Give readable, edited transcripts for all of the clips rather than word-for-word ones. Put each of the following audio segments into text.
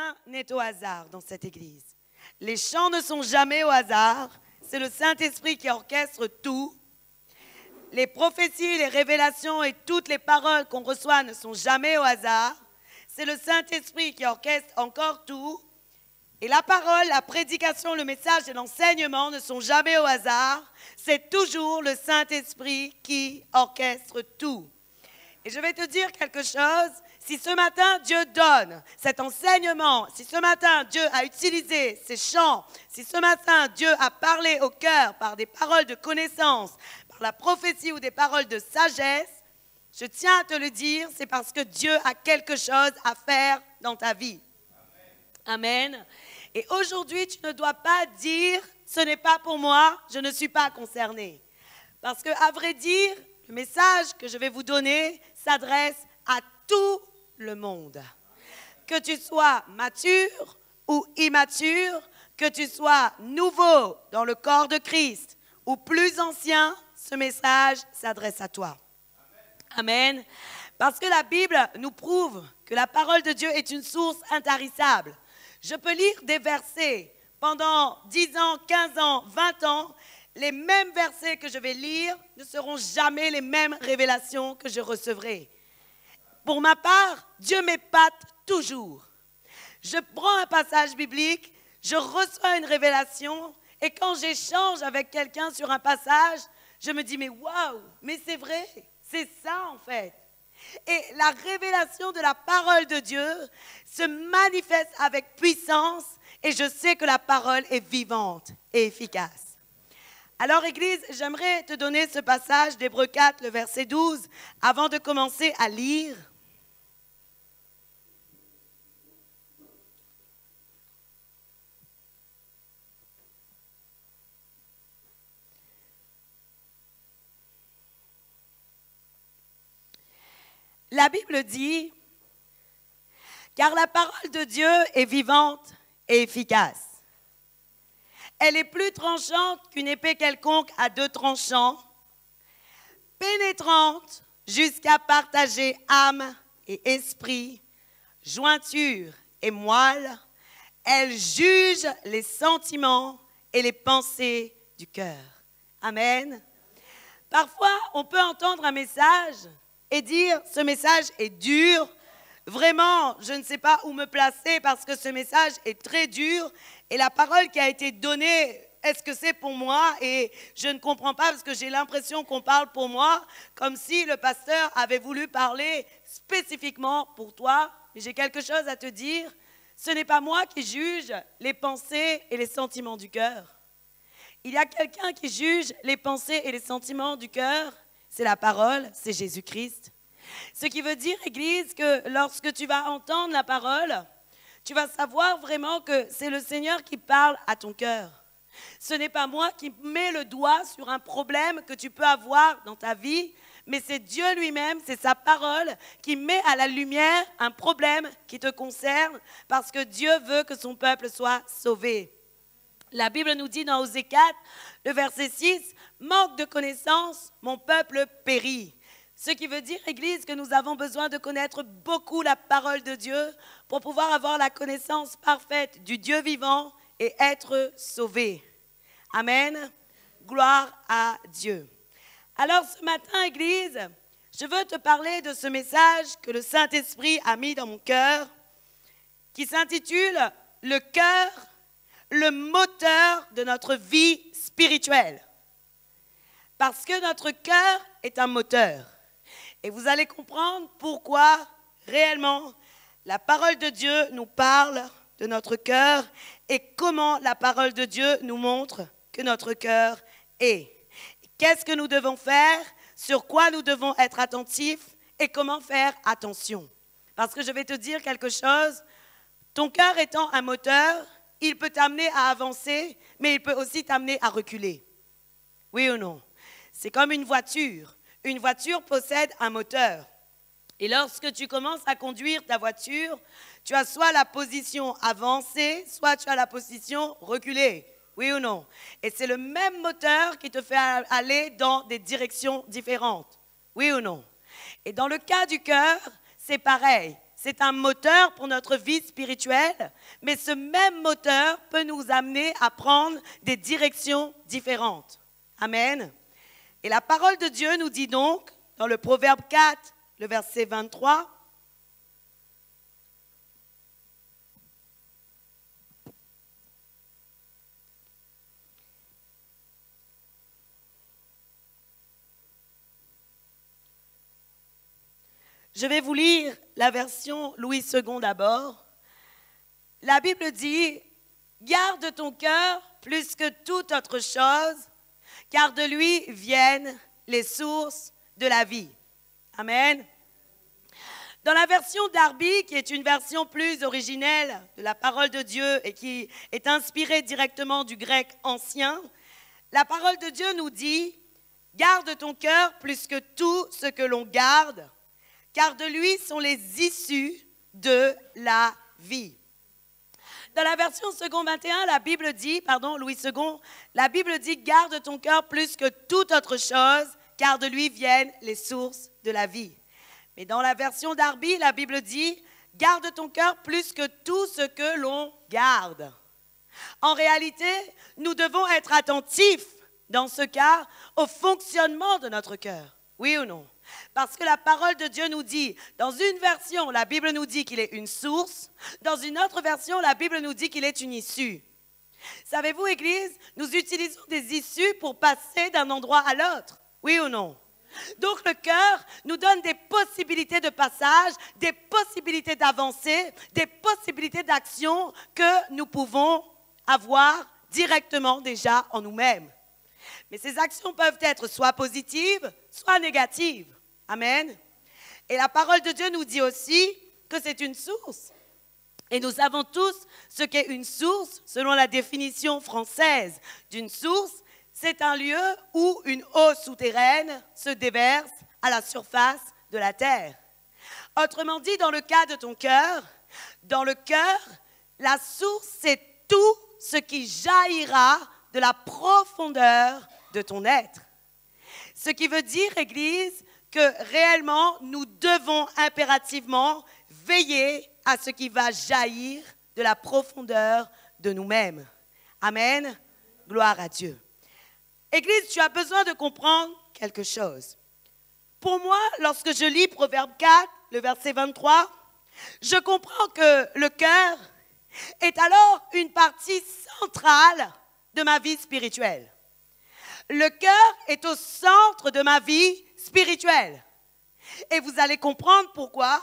Rien n'est au hasard dans cette église. Les chants ne sont jamais au hasard. C'est le Saint-Esprit qui orchestre tout. Les prophéties, les révélations et toutes les paroles qu'on reçoit ne sont jamais au hasard. C'est le Saint-Esprit qui orchestre encore tout. Et la parole, la prédication, le message et l'enseignement ne sont jamais au hasard. C'est toujours le Saint-Esprit qui orchestre tout. Et je vais te dire quelque chose. Si ce matin, Dieu donne cet enseignement, si ce matin, Dieu a utilisé ces chants, si ce matin, Dieu a parlé au cœur par des paroles de connaissance, par la prophétie ou des paroles de sagesse, je tiens à te le dire, c'est parce que Dieu a quelque chose à faire dans ta vie. Amen. Et aujourd'hui, tu ne dois pas dire, ce n'est pas pour moi, je ne suis pas concerné. Parce qu'à vrai dire, le message que je vais vous donner s'adresse à tout le monde. Que tu sois mature ou immature, que tu sois nouveau dans le corps de Christ ou plus ancien, ce message s'adresse à toi. Amen. Parce que la Bible nous prouve que la parole de Dieu est une source intarissable. Je peux lire des versets pendant 10 ans, 15 ans, 20 ans. Les mêmes versets que je vais lire ne seront jamais les mêmes révélations que je recevrai. Pour ma part, Dieu m'épate toujours. Je prends un passage biblique, je reçois une révélation et quand j'échange avec quelqu'un sur un passage, je me dis mais waouh, mais c'est vrai, c'est ça en fait. Et la révélation de la parole de Dieu se manifeste avec puissance et je sais que la parole est vivante et efficace. Alors Église, j'aimerais te donner ce passage d'Hébreux 4, le verset 12, avant de commencer à lire. La Bible dit, car la parole de Dieu est vivante et efficace. Elle est plus tranchante qu'une épée quelconque à 2 tranchants, pénétrante jusqu'à partager âme et esprit, jointure et moelle. Elle juge les sentiments et les pensées du cœur. Amen. Parfois, on peut entendre un message et dire « ce message est dur ». Vraiment, je ne sais pas où me placer parce que ce message est très dur et la parole qui a été donnée, est-ce que c'est pour moi? Et je ne comprends pas parce que j'ai l'impression qu'on parle pour moi, comme si le pasteur avait voulu parler spécifiquement pour toi. Mais j'ai quelque chose à te dire, ce n'est pas moi qui juge les pensées et les sentiments du cœur. Il y a quelqu'un qui juge les pensées et les sentiments du cœur, c'est la parole, c'est Jésus-Christ. Ce qui veut dire, Église, que lorsque tu vas entendre la parole, tu vas savoir vraiment que c'est le Seigneur qui parle à ton cœur. Ce n'est pas moi qui mets le doigt sur un problème que tu peux avoir dans ta vie, mais c'est Dieu lui-même, c'est sa parole qui met à la lumière un problème qui te concerne parce que Dieu veut que son peuple soit sauvé. La Bible nous dit dans Osée 4, le verset 6, « Manque de connaissance, mon peuple périt ». Ce qui veut dire, Église, que nous avons besoin de connaître beaucoup la parole de Dieu pour pouvoir avoir la connaissance parfaite du Dieu vivant et être sauvés. Amen. Gloire à Dieu. Alors ce matin, Église, je veux te parler de ce message que le Saint-Esprit a mis dans mon cœur, qui s'intitule « Le cœur, le moteur de notre vie spirituelle ». Parce que notre cœur est un moteur. Et vous allez comprendre pourquoi, réellement, la parole de Dieu nous parle de notre cœur et comment la parole de Dieu nous montre que notre cœur est. Qu'est-ce que nous devons faire, sur quoi nous devons être attentifs et comment faire attention. Parce que je vais te dire quelque chose, ton cœur étant un moteur, il peut t'amener à avancer, mais il peut aussi t'amener à reculer. Oui ou non? C'est comme une voiture. Une voiture possède un moteur. Et lorsque tu commences à conduire ta voiture, tu as soit la position avancée, soit tu as la position reculée. Oui ou non? Et c'est le même moteur qui te fait aller dans des directions différentes. Oui ou non? Et dans le cas du cœur, c'est pareil. c'est un moteur pour notre vie spirituelle, mais ce même moteur peut nous amener à prendre des directions différentes. Amen. Et la parole de Dieu nous dit donc, dans le Proverbe 4, le verset 23, je vais vous lire la version Louis II d'abord. La Bible dit, « Garde ton cœur plus que toute autre chose, car de lui viennent les sources de la vie. » Amen. Dans la version Darby, qui est une version plus originelle de la parole de Dieu et qui est inspirée directement du grec ancien, la parole de Dieu nous dit, « Garde ton cœur plus que tout ce que l'on garde, car de lui sont les issues de la vie. » Dans la version second 21, la Bible dit, Louis II, la Bible dit, garde ton cœur plus que toute autre chose, car de lui viennent les sources de la vie. Mais dans la version Darby, la Bible dit, garde ton cœur plus que tout ce que l'on garde. En réalité, nous devons être attentifs, dans ce cas, au fonctionnement de notre cœur. Oui ou non? Parce que la parole de Dieu nous dit, dans une version, la Bible nous dit qu'il est une source. Dans une autre version, la Bible nous dit qu'il est une issue. Savez-vous, Église, nous utilisons des issues pour passer d'un endroit à l'autre. Oui ou non? Donc le cœur nous donne des possibilités de passage, des possibilités d'avancée, des possibilités d'action que nous pouvons avoir directement déjà en nous-mêmes. Mais ces actions peuvent être soit positives, soit négatives. Amen. Et la parole de Dieu nous dit aussi que c'est une source. Et nous savons tous ce qu'est une source, selon la définition française d'une source. C'est un lieu où une eau souterraine se déverse à la surface de la terre. Autrement dit, dans le cas de ton cœur, dans le cœur, la source, c'est tout ce qui jaillira de la profondeur de ton être. Ce qui veut dire, Église, que réellement, nous devons impérativement veiller à ce qui va jaillir de la profondeur de nous-mêmes. Amen. Gloire à Dieu. Église, tu as besoin de comprendre quelque chose. Pour moi, lorsque je lis Proverbe 4, le verset 23, je comprends que le cœur est alors une partie centrale de ma vie spirituelle. Le cœur est au centre de ma vie spirituelle. Et vous allez comprendre pourquoi.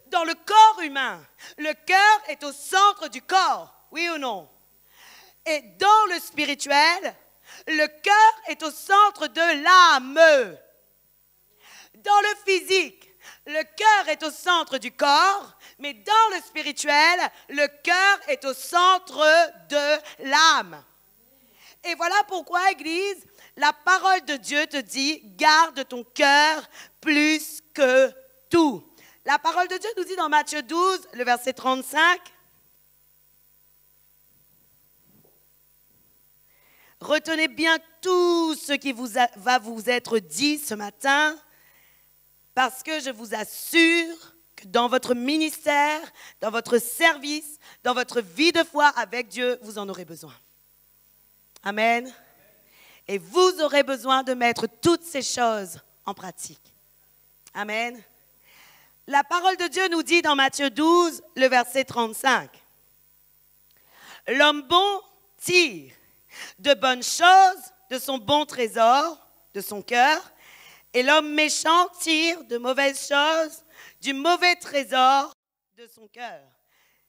Dans le corps humain, le cœur est au centre du corps, oui ou non? Et dans le spirituel, le cœur est au centre de l'âme. Dans le physique, le cœur est au centre du corps, mais dans le spirituel, le cœur est au centre de l'âme. Et voilà pourquoi, Église, la parole de Dieu te dit, garde ton cœur plus que tout. La parole de Dieu nous dit dans Matthieu 12, le verset 35, retenez bien tout ce qui va vous être dit ce matin, parce que je vous assure que dans votre ministère, dans votre service, dans votre vie de foi avec Dieu, vous en aurez besoin. Amen. Et vous aurez besoin de mettre toutes ces choses en pratique. Amen. La parole de Dieu nous dit dans Matthieu 12, le verset 35. L'homme bon tire de bonnes choses de son bon trésor, de son cœur, et l'homme méchant tire de mauvaises choses du mauvais trésor de son cœur.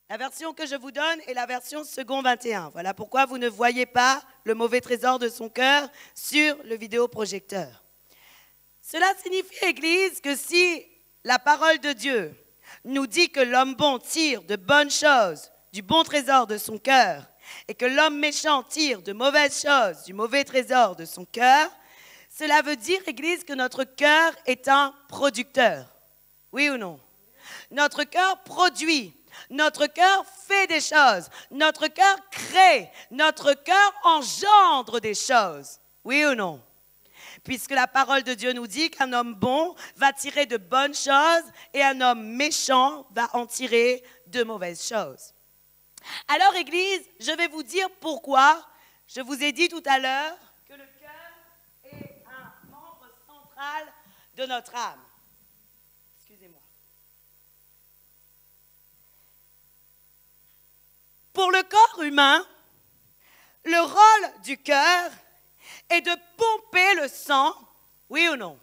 La version que je vous donne est la version second 21. Voilà pourquoi vous ne voyez pas le mauvais trésor de son cœur sur le vidéoprojecteur. Cela signifie, Église, que si la parole de Dieu nous dit que l'homme bon tire de bonnes choses du bon trésor de son cœur et que l'homme méchant tire de mauvaises choses du mauvais trésor de son cœur, cela veut dire, Église, que notre cœur est un producteur. Oui ou non? Notre cœur produit. Notre cœur fait des choses. Notre cœur crée. Notre cœur engendre des choses. Oui ou non? puisque la parole de Dieu nous dit qu'un homme bon va tirer de bonnes choses et un homme méchant va en tirer de mauvaises choses. Alors, Église, je vais vous dire pourquoi je vous ai dit tout à l'heure que le cœur est un membre central de notre âme. Excusez-moi. Pour le corps humain, le rôle du cœur est de pomper le sang, oui ou non?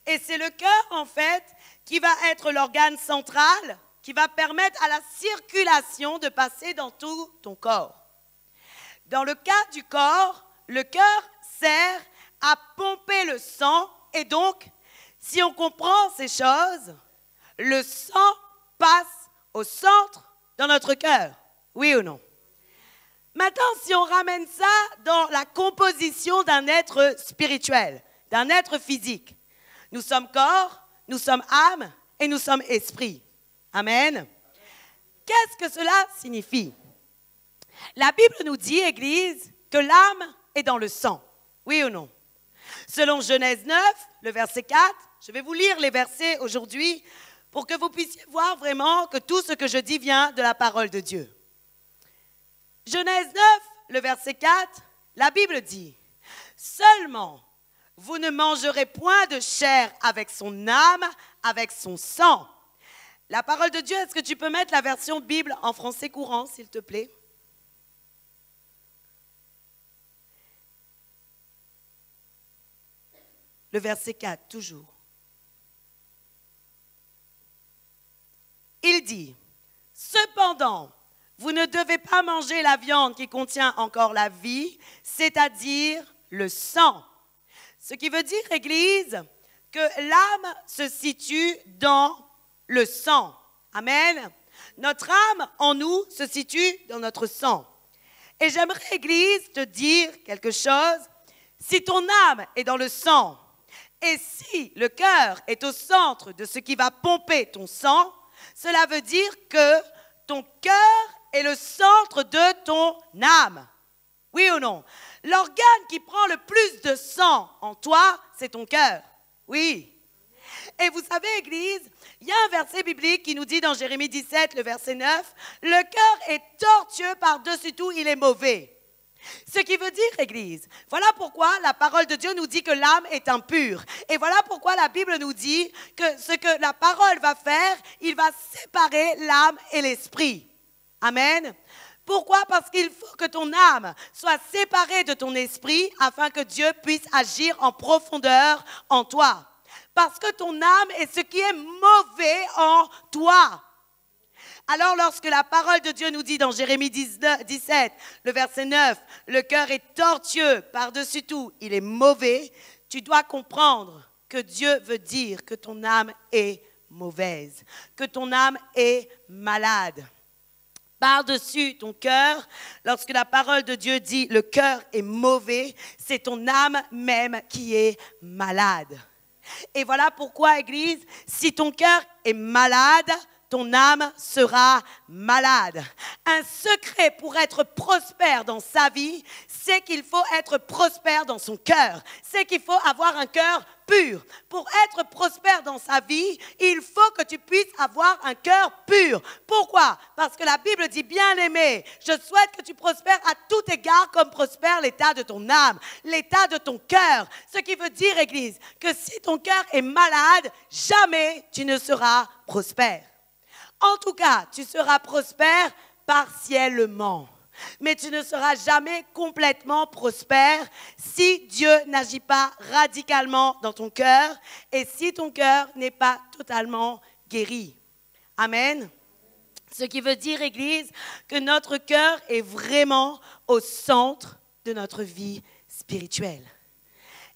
Et c'est le cœur, en fait, qui va être l'organe central, qui va permettre à la circulation de passer dans tout ton corps. Dans le cas du corps, le cœur sert à pomper le sang et donc, si on comprend ces choses, le sang passe au centre dans notre cœur, oui ou non? Maintenant, si on ramène ça dans la composition d'un être spirituel, d'un être physique, nous sommes corps, nous sommes âme et nous sommes esprit. Amen. Qu'est-ce que cela signifie? La Bible nous dit, Église, que l'âme est dans le sang. Oui ou non? Selon Genèse 9, le verset 4, je vais vous lire les versets aujourd'hui pour que vous puissiez voir vraiment que tout ce que je dis vient de la parole de Dieu. Genèse 9, le verset 4, la Bible dit « Seulement, vous ne mangerez point de chair avec son âme, avec son sang. » La parole de Dieu, est-ce que tu peux mettre la version Bible en français courant, s'il te plaît? Le verset 4, toujours. Il dit, « Cependant, vous ne devez pas manger la viande qui contient encore la vie, c'est-à-dire le sang. » Ce qui veut dire, Église, que l'âme se situe dans le sang. Amen. Notre âme, en nous, se situe dans notre sang. Et j'aimerais, Église, te dire quelque chose. Si ton âme est dans le sang, et si le cœur est au centre de ce qui va pomper ton sang, cela veut dire que ton cœur est le centre de ton âme. Oui ou non? L'organe qui prend le plus de sang en toi, c'est ton cœur. Oui. Et vous savez, Église, il y a un verset biblique qui nous dit dans Jérémie 17, le verset 9, « Le cœur est tortueux par-dessus tout, il est mauvais. » Ce qui veut dire, Église, voilà pourquoi la parole de Dieu nous dit que l'âme est impure. Et voilà pourquoi la Bible nous dit que ce que la parole va faire, il va séparer l'âme et l'esprit. Amen. Pourquoi? Parce qu'il faut que ton âme soit séparée de ton esprit afin que Dieu puisse agir en profondeur en toi. Parce que ton âme est ce qui est mauvais en toi. Alors lorsque la parole de Dieu nous dit dans Jérémie 17, le verset 9, « Le cœur est tortueux par-dessus tout, il est mauvais », tu dois comprendre que Dieu veut dire que ton âme est mauvaise, que ton âme est malade. Par-dessus ton cœur, lorsque la parole de Dieu dit « le cœur est mauvais », c'est ton âme même qui est malade. Et voilà pourquoi, Église, si ton cœur est malade, ton âme sera malade. Un secret pour être prospère dans sa vie, c'est qu'il faut être prospère dans son cœur. C'est qu'il faut avoir un cœur pur. Pour être prospère dans sa vie, il faut que tu puisses avoir un cœur pur. Pourquoi? Parce que la Bible dit, bien-aimé, je souhaite que tu prospères à tout égard comme prospère l'état de ton âme, l'état de ton cœur. Ce qui veut dire, Église, que si ton cœur est malade, jamais tu ne seras prospère. En tout cas, tu seras prospère partiellement. Mais tu ne seras jamais complètement prospère si Dieu n'agit pas radicalement dans ton cœur et si ton cœur n'est pas totalement guéri. Amen. Ce qui veut dire, Église, que notre cœur est vraiment au centre de notre vie spirituelle.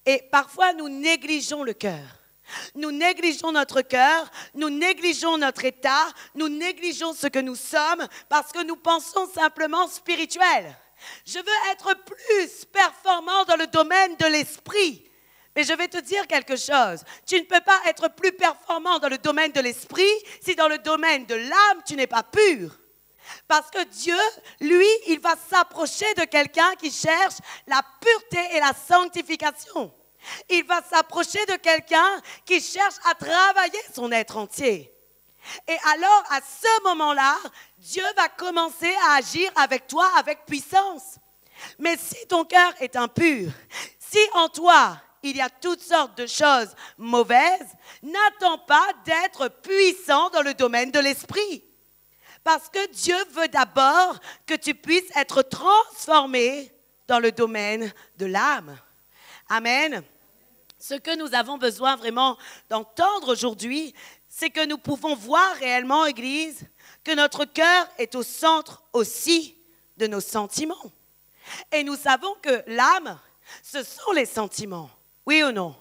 Et parfois, nous négligeons le cœur. Nous négligeons notre cœur, nous négligeons notre état, nous négligeons ce que nous sommes parce que nous pensons simplement spirituel. Je veux être plus performant dans le domaine de l'esprit. Mais je vais te dire quelque chose. Tu ne peux pas être plus performant dans le domaine de l'esprit si dans le domaine de l'âme, tu n'es pas pur. Parce que Dieu, lui, il va s'approcher de quelqu'un qui cherche la pureté et la sanctification. Il va s'approcher de quelqu'un qui cherche à travailler son être entier. Et alors, à ce moment-là, Dieu va commencer à agir avec toi avec puissance. Mais si ton cœur est impur, si en toi, il y a toutes sortes de choses mauvaises, n'attends pas d'être puissant dans le domaine de l'esprit. Parce que Dieu veut d'abord que tu puisses être transformé dans le domaine de l'âme. Amen. Ce que nous avons besoin vraiment d'entendre aujourd'hui, c'est que nous pouvons voir réellement, Église, que notre cœur est au centre aussi de nos sentiments. Et nous savons que l'âme, ce sont les sentiments. Oui ou non?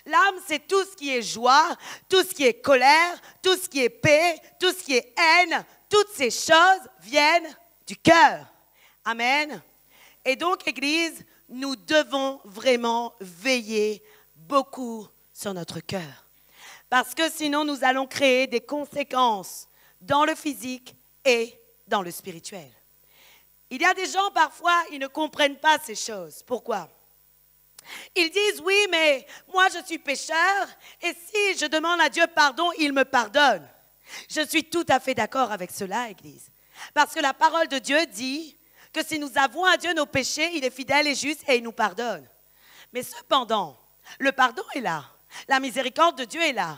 L'âme, c'est tout ce qui est joie, tout ce qui est colère, tout ce qui est paix, tout ce qui est haine. Toutes ces choses viennent du cœur. Amen. Et donc, Église, nous devons vraiment veiller beaucoup sur notre cœur. Parce que sinon, nous allons créer des conséquences dans le physique et dans le spirituel. Il y a des gens, parfois, ils ne comprennent pas ces choses. Pourquoi? Ils disent, oui, mais moi, je suis pécheur, et si je demande à Dieu pardon, il me pardonne. Je suis tout à fait d'accord avec cela, Église. Parce que la parole de Dieu dit que si nous avouons à Dieu nos péchés, il est fidèle et juste et il nous pardonne. Mais cependant, le pardon est là. La miséricorde de Dieu est là.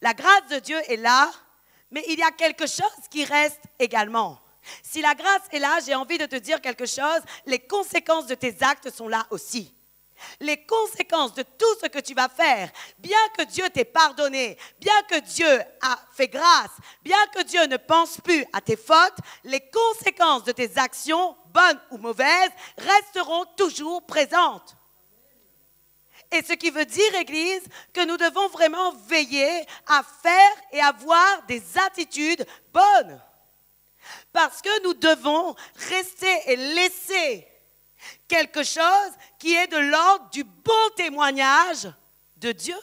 La grâce de Dieu est là, mais il y a quelque chose qui reste également. Si la grâce est là, j'ai envie de te dire quelque chose, les conséquences de tes actes sont là aussi. Les conséquences de tout ce que tu vas faire, bien que Dieu t'ait pardonné, bien que Dieu a fait grâce, bien que Dieu ne pense plus à tes fautes, les conséquences de tes actions, bonnes ou mauvaises, resteront toujours présentes. Et ce qui veut dire, Église, que nous devons vraiment veiller à faire et avoir des attitudes bonnes. Parce que nous devons rester et laisser quelque chose qui est de l'ordre du bon témoignage de Dieu.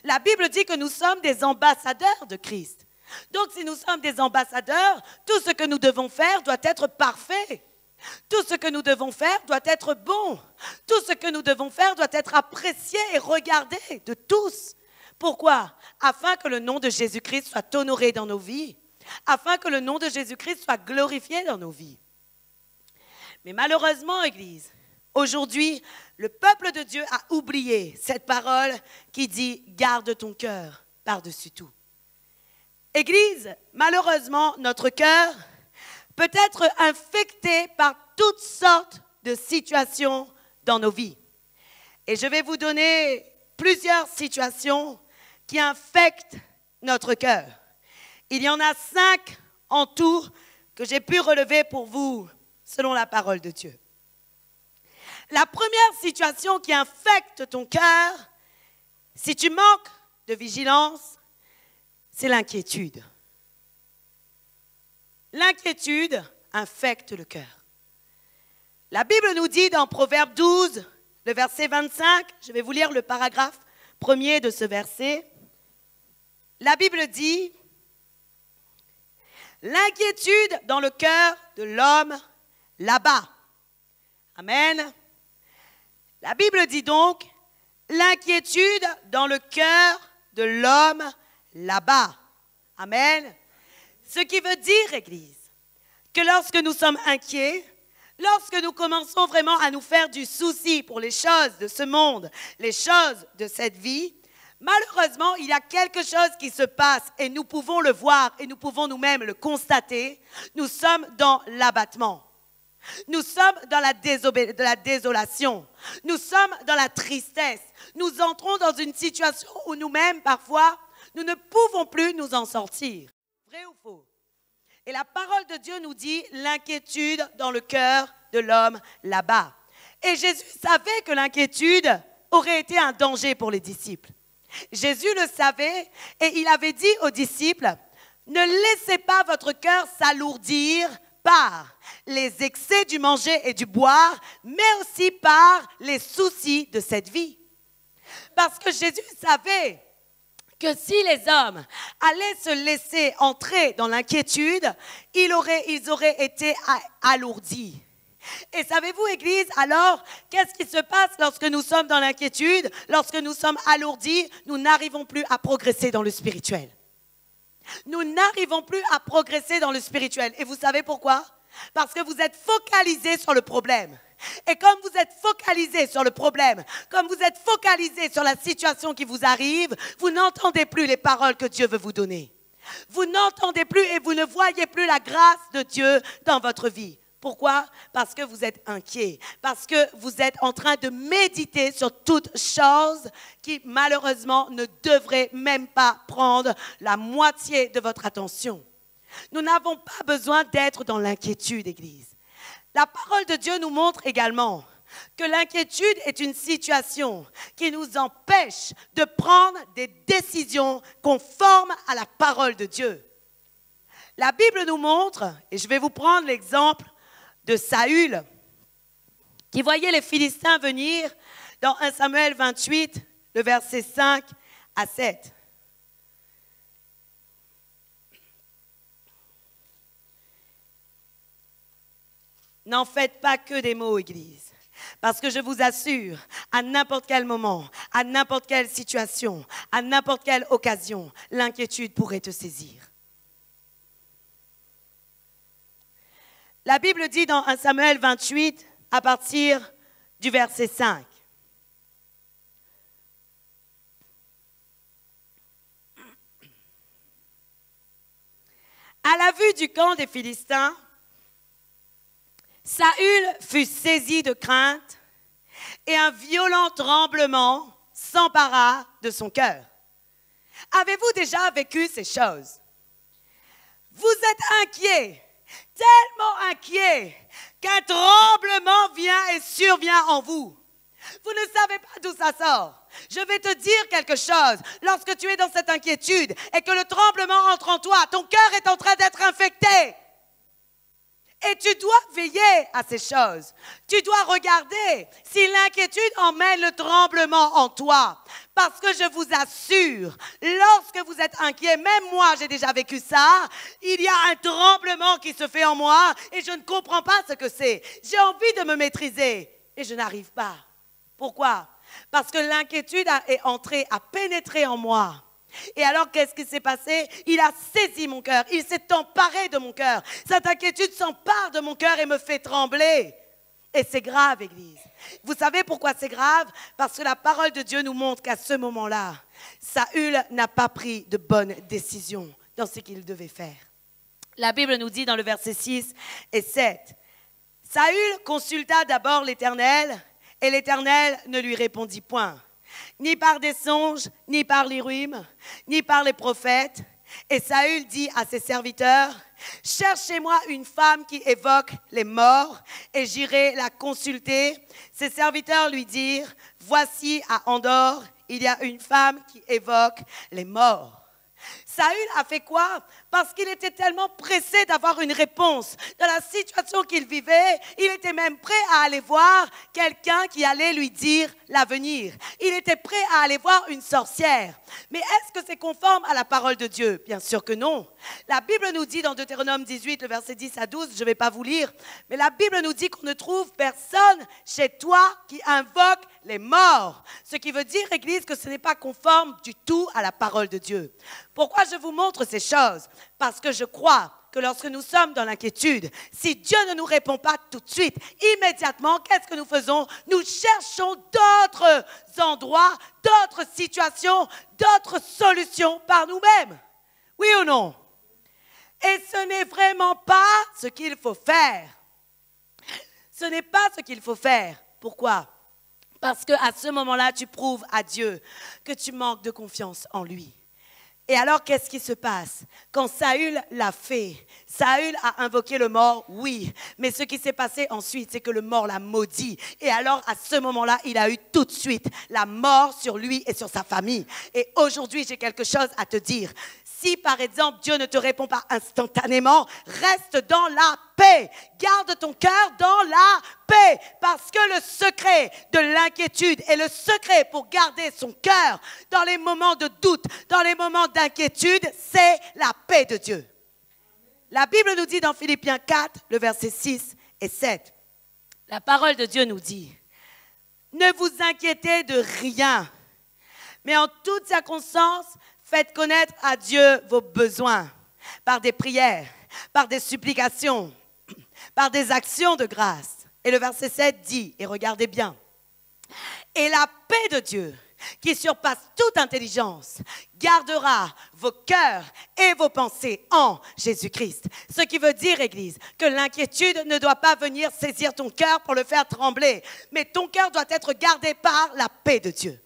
La Bible dit que nous sommes des ambassadeurs de Christ. Donc, si nous sommes des ambassadeurs, tout ce que nous devons faire doit être parfait. Tout ce que nous devons faire doit être bon. Tout ce que nous devons faire doit être apprécié et regardé de tous. Pourquoi? Afin que le nom de Jésus-Christ soit honoré dans nos vies. Afin que le nom de Jésus-Christ soit glorifié dans nos vies. Mais malheureusement, Église, aujourd'hui, le peuple de Dieu a oublié cette parole qui dit « Garde ton cœur par-dessus tout ». Église, malheureusement, notre cœur peut être infecté par toutes sortes de situations dans nos vies. Et je vais vous donner plusieurs situations qui infectent notre cœur. Il y en a 5 en tout que j'ai pu relever pour vous selon la parole de Dieu. La première situation qui infecte ton cœur, si tu manques de vigilance, c'est l'inquiétude. L'inquiétude infecte le cœur. La Bible nous dit dans Proverbe 12, le verset 25, je vais vous lire le paragraphe premier de ce verset. La Bible dit, « L'inquiétude dans le cœur de l'homme l'abat. » Amen. La Bible dit donc, « L'inquiétude dans le cœur de l'homme l'abat. » Amen. Ce qui veut dire, Église, que lorsque nous sommes inquiets, lorsque nous commençons vraiment à nous faire du souci pour les choses de ce monde, les choses de cette vie, malheureusement, il y a quelque chose qui se passe et nous pouvons le voir et nous pouvons nous-mêmes le constater. Nous sommes dans l'abattement. Nous sommes dans la désolation. Nous sommes dans la tristesse. Nous entrons dans une situation où nous-mêmes, parfois, nous ne pouvons plus nous en sortir. Vrai ou faux? Et la parole de Dieu nous dit l'inquiétude dans le cœur de l'homme là-bas. Et Jésus savait que l'inquiétude aurait été un danger pour les disciples. Jésus le savait et il avait dit aux disciples, ne laissez pas votre cœur s'alourdir par les excès du manger et du boire, mais aussi par les soucis de cette vie. Parce que Jésus savait que si les hommes allaient se laisser entrer dans l'inquiétude, ils auraient été alourdis. Et savez-vous, Église, alors, qu'est-ce qui se passe lorsque nous sommes dans l'inquiétude, lorsque nous sommes alourdis, nous n'arrivons plus à progresser dans le spirituel. Nous n'arrivons plus à progresser dans le spirituel. Et vous savez pourquoi? Parce que vous êtes focalisés sur le problème. Et comme vous êtes focalisés sur le problème, comme vous êtes focalisés sur la situation qui vous arrive, vous n'entendez plus les paroles que Dieu veut vous donner. Vous n'entendez plus et vous ne voyez plus la grâce de Dieu dans votre vie. Pourquoi? Parce que vous êtes inquiet, parce que vous êtes en train de méditer sur toute chose qui malheureusement ne devrait même pas prendre la moitié de votre attention. Nous n'avons pas besoin d'être dans l'inquiétude, Église. La parole de Dieu nous montre également que l'inquiétude est une situation qui nous empêche de prendre des décisions conformes à la parole de Dieu. La Bible nous montre, et je vais vous prendre l'exemple de Saül, qui voyait les Philistins venir dans 1 Samuel 28, le verset 5 à 7. N'en faites pas que des mots, Église, parce que je vous assure, à n'importe quel moment, à n'importe quelle situation, à n'importe quelle occasion, l'inquiétude pourrait te saisir. La Bible dit dans 1 Samuel 28, à partir du verset 5. À la vue du camp des Philistins, Saül fut saisi de crainte et un violent tremblement s'empara de son cœur. Avez-vous déjà vécu ces choses? Vous êtes inquiet, tellement inquiet qu'un tremblement vient et survient en vous. Vous ne savez pas d'où ça sort. Je vais te dire quelque chose. Lorsque tu es dans cette inquiétude et que le tremblement entre en toi, ton cœur est en train d'être infecté. Et tu dois veiller à ces choses. Tu dois regarder si l'inquiétude emmène le tremblement en toi. Parce que je vous assure, lorsque vous êtes inquiet, même moi j'ai déjà vécu ça, il y a un tremblement qui se fait en moi et je ne comprends pas ce que c'est. J'ai envie de me maîtriser et je n'arrive pas. Pourquoi? Parce que l'inquiétude est entrée, a pénétré en moi. Et alors, qu'est-ce qui s'est passé? Il a saisi mon cœur, il s'est emparé de mon cœur. Cette inquiétude s'empare de mon cœur et me fait trembler. Et c'est grave, Église. Vous savez pourquoi c'est grave? Parce que la parole de Dieu nous montre qu'à ce moment-là, Saül n'a pas pris de bonnes décisions dans ce qu'il devait faire. La Bible nous dit dans le verset 6 et 7, Saül consulta d'abord l'Éternel et l'Éternel ne lui répondit point. Ni par des songes, ni par l'Urim, ni par les prophètes. Et Saül dit à ses serviteurs, « Cherchez-moi une femme qui évoque les morts, et j'irai la consulter. » Ses serviteurs lui dirent, « Voici à Endor, il y a une femme qui évoque les morts. » Saül a fait quoi? Parce qu'il était tellement pressé d'avoir une réponse. Dans la situation qu'il vivait, il était même prêt à aller voir quelqu'un qui allait lui dire l'avenir. Il était prêt à aller voir une sorcière. Mais est-ce que c'est conforme à la parole de Dieu? Bien sûr que non. La Bible nous dit dans Deutéronome 18, le verset 10 à 12, je ne vais pas vous lire, mais la Bible nous dit qu'on ne trouve personne chez toi qui invoque les morts. Ce qui veut dire, Église, que ce n'est pas conforme du tout à la parole de Dieu. Pourquoi je vous montre ces choses? Parce que je crois que lorsque nous sommes dans l'inquiétude, si Dieu ne nous répond pas tout de suite, immédiatement, qu'est-ce que nous faisons? Nous cherchons d'autres endroits, d'autres situations, d'autres solutions par nous-mêmes. Oui ou non? Et ce n'est vraiment pas ce qu'il faut faire. Ce n'est pas ce qu'il faut faire. Pourquoi? Parce qu'à ce moment-là, tu prouves à Dieu que tu manques de confiance en lui. Et alors, qu'est-ce qui se passe? Quand Saül l'a fait, Saül a invoqué le mort, oui. Mais ce qui s'est passé ensuite, c'est que le mort l'a maudit. Et alors, à ce moment-là, il a eu tout de suite la mort sur lui et sur sa famille. Et aujourd'hui, j'ai quelque chose à te dire. Si, par exemple, Dieu ne te répond pas instantanément, reste dans la paix. Garde ton cœur dans la paix. Parce que le secret de l'inquiétude et le secret pour garder son cœur dans les moments de doute, dans les moments d'inquiétude, c'est la paix de Dieu. La Bible nous dit dans Philippiens 4, le verset 6 et 7. La parole de Dieu nous dit, ne vous inquiétez de rien, mais en toutes circonstances, faites connaître à Dieu vos besoins par des prières, par des supplications, par des actions de grâce. Et le verset 7 dit, et regardez bien, et la paix de Dieu, qui surpasse toute intelligence, gardera vos cœurs et vos pensées en Jésus-Christ. Ce qui veut dire, Église, que l'inquiétude ne doit pas venir saisir ton cœur pour le faire trembler, mais ton cœur doit être gardé par la paix de Dieu.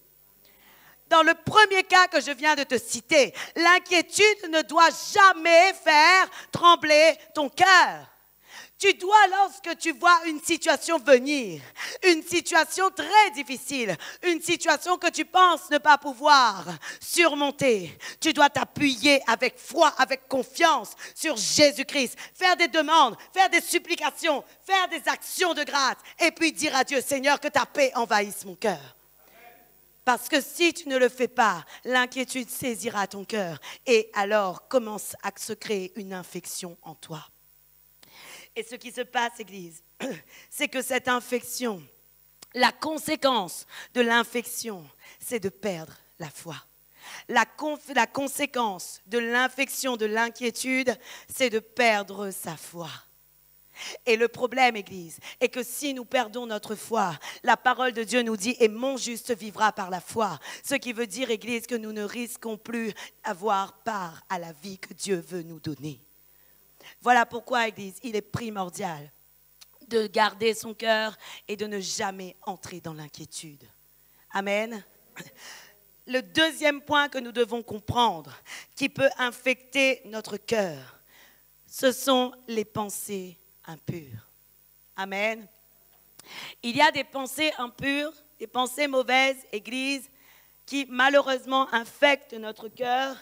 Dans le premier cas que je viens de te citer, l'inquiétude ne doit jamais faire trembler ton cœur. Tu dois, lorsque tu vois une situation venir, une situation très difficile, une situation que tu penses ne pas pouvoir surmonter, tu dois t'appuyer avec foi, avec confiance sur Jésus-Christ, faire des demandes, faire des supplications, faire des actions de grâce et puis dire à Dieu, Seigneur, que ta paix envahisse mon cœur. Parce que si tu ne le fais pas, l'inquiétude saisira ton cœur et alors commence à se créer une infection en toi. Et ce qui se passe, Église, c'est que cette infection, la conséquence de l'infection, c'est de perdre la foi. La conséquence de l'infection, de l'inquiétude, c'est de perdre sa foi. Et le problème, Église, est que si nous perdons notre foi, la parole de Dieu nous dit « Et mon juste vivra par la foi ». Ce qui veut dire, Église, que nous ne risquons plus d'avoir part à la vie que Dieu veut nous donner. Voilà pourquoi, Église, il est primordial de garder son cœur et de ne jamais entrer dans l'inquiétude. Amen. Le deuxième point que nous devons comprendre, qui peut infecter notre cœur, ce sont les pensées impures. Amen. Il y a des pensées impures, des pensées mauvaises, Église, qui malheureusement infectent notre cœur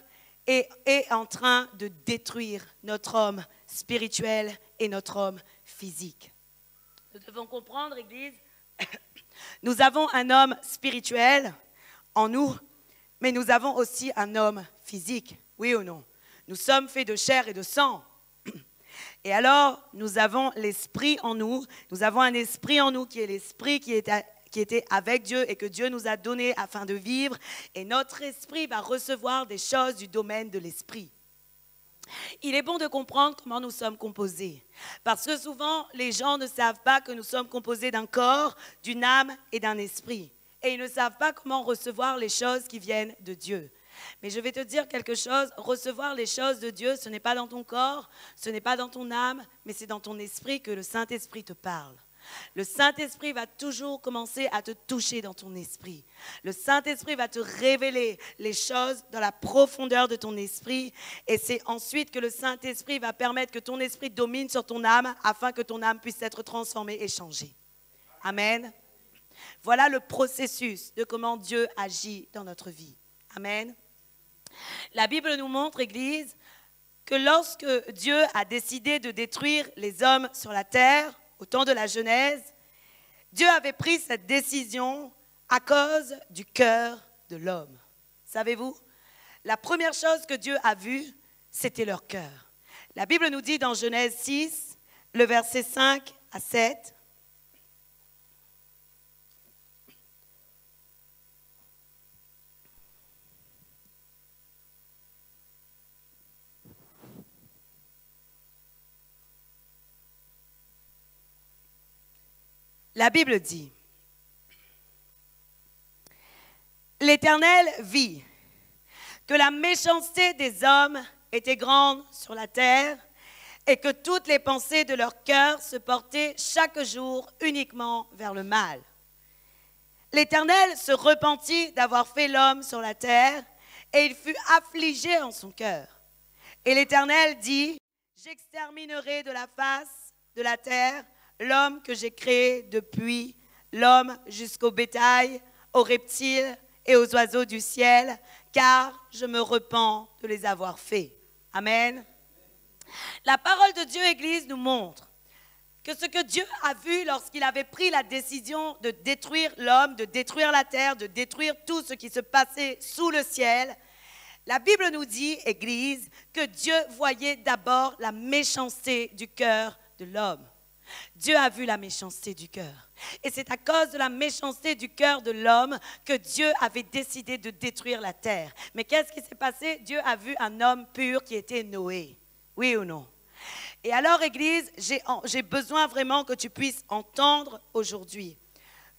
et est en train de détruire notre homme spirituel et notre homme physique. Nous devons comprendre, Église, nous avons un homme spirituel en nous, mais nous avons aussi un homme physique, oui ou non? Nous sommes faits de chair et de sang. Et alors, nous avons l'esprit en nous, nous avons un esprit en nous qui est l'esprit qui était avec Dieu et que Dieu nous a donné afin de vivre. Et notre esprit va recevoir des choses du domaine de l'esprit. Il est bon de comprendre comment nous sommes composés. Parce que souvent, les gens ne savent pas que nous sommes composés d'un corps, d'une âme et d'un esprit. Et ils ne savent pas comment recevoir les choses qui viennent de Dieu. Mais je vais te dire quelque chose, recevoir les choses de Dieu, ce n'est pas dans ton corps, ce n'est pas dans ton âme, mais c'est dans ton esprit que le Saint-Esprit te parle. Le Saint-Esprit va toujours commencer à te toucher dans ton esprit. Le Saint-Esprit va te révéler les choses dans la profondeur de ton esprit. Et c'est ensuite que le Saint-Esprit va permettre que ton esprit domine sur ton âme afin que ton âme puisse être transformée et changée. Amen. Voilà le processus de comment Dieu agit dans notre vie. Amen. La Bible nous montre, Église, que lorsque Dieu a décidé de détruire les hommes sur la terre, au temps de la Genèse, Dieu avait pris cette décision à cause du cœur de l'homme. Savez-vous, la première chose que Dieu a vue, c'était leur cœur. La Bible nous dit dans Genèse 6, le verset 5 à 7, la Bible dit, « L'Éternel vit que la méchanceté des hommes était grande sur la terre et que toutes les pensées de leur cœur se portaient chaque jour uniquement vers le mal. L'Éternel se repentit d'avoir fait l'homme sur la terre et il fut affligé en son cœur. Et l'Éternel dit, « J'exterminerai de la face de la terre l'homme que j'ai créé depuis l'homme jusqu'au bétail, aux reptiles et aux oiseaux du ciel, car je me repens de les avoir faits. » Amen. La parole de Dieu, Église, nous montre que ce que Dieu a vu lorsqu'il avait pris la décision de détruire l'homme, de détruire la terre, de détruire tout ce qui se passait sous le ciel, la Bible nous dit, Église, que Dieu voyait d'abord la méchanceté du cœur de l'homme. Dieu a vu la méchanceté du cœur. Et c'est à cause de la méchanceté du cœur de l'homme que Dieu avait décidé de détruire la terre. Mais qu'est-ce qui s'est passé? Dieu a vu un homme pur qui était Noé. Oui ou non? Et alors, Église, j'ai besoin vraiment que tu puisses entendre aujourd'hui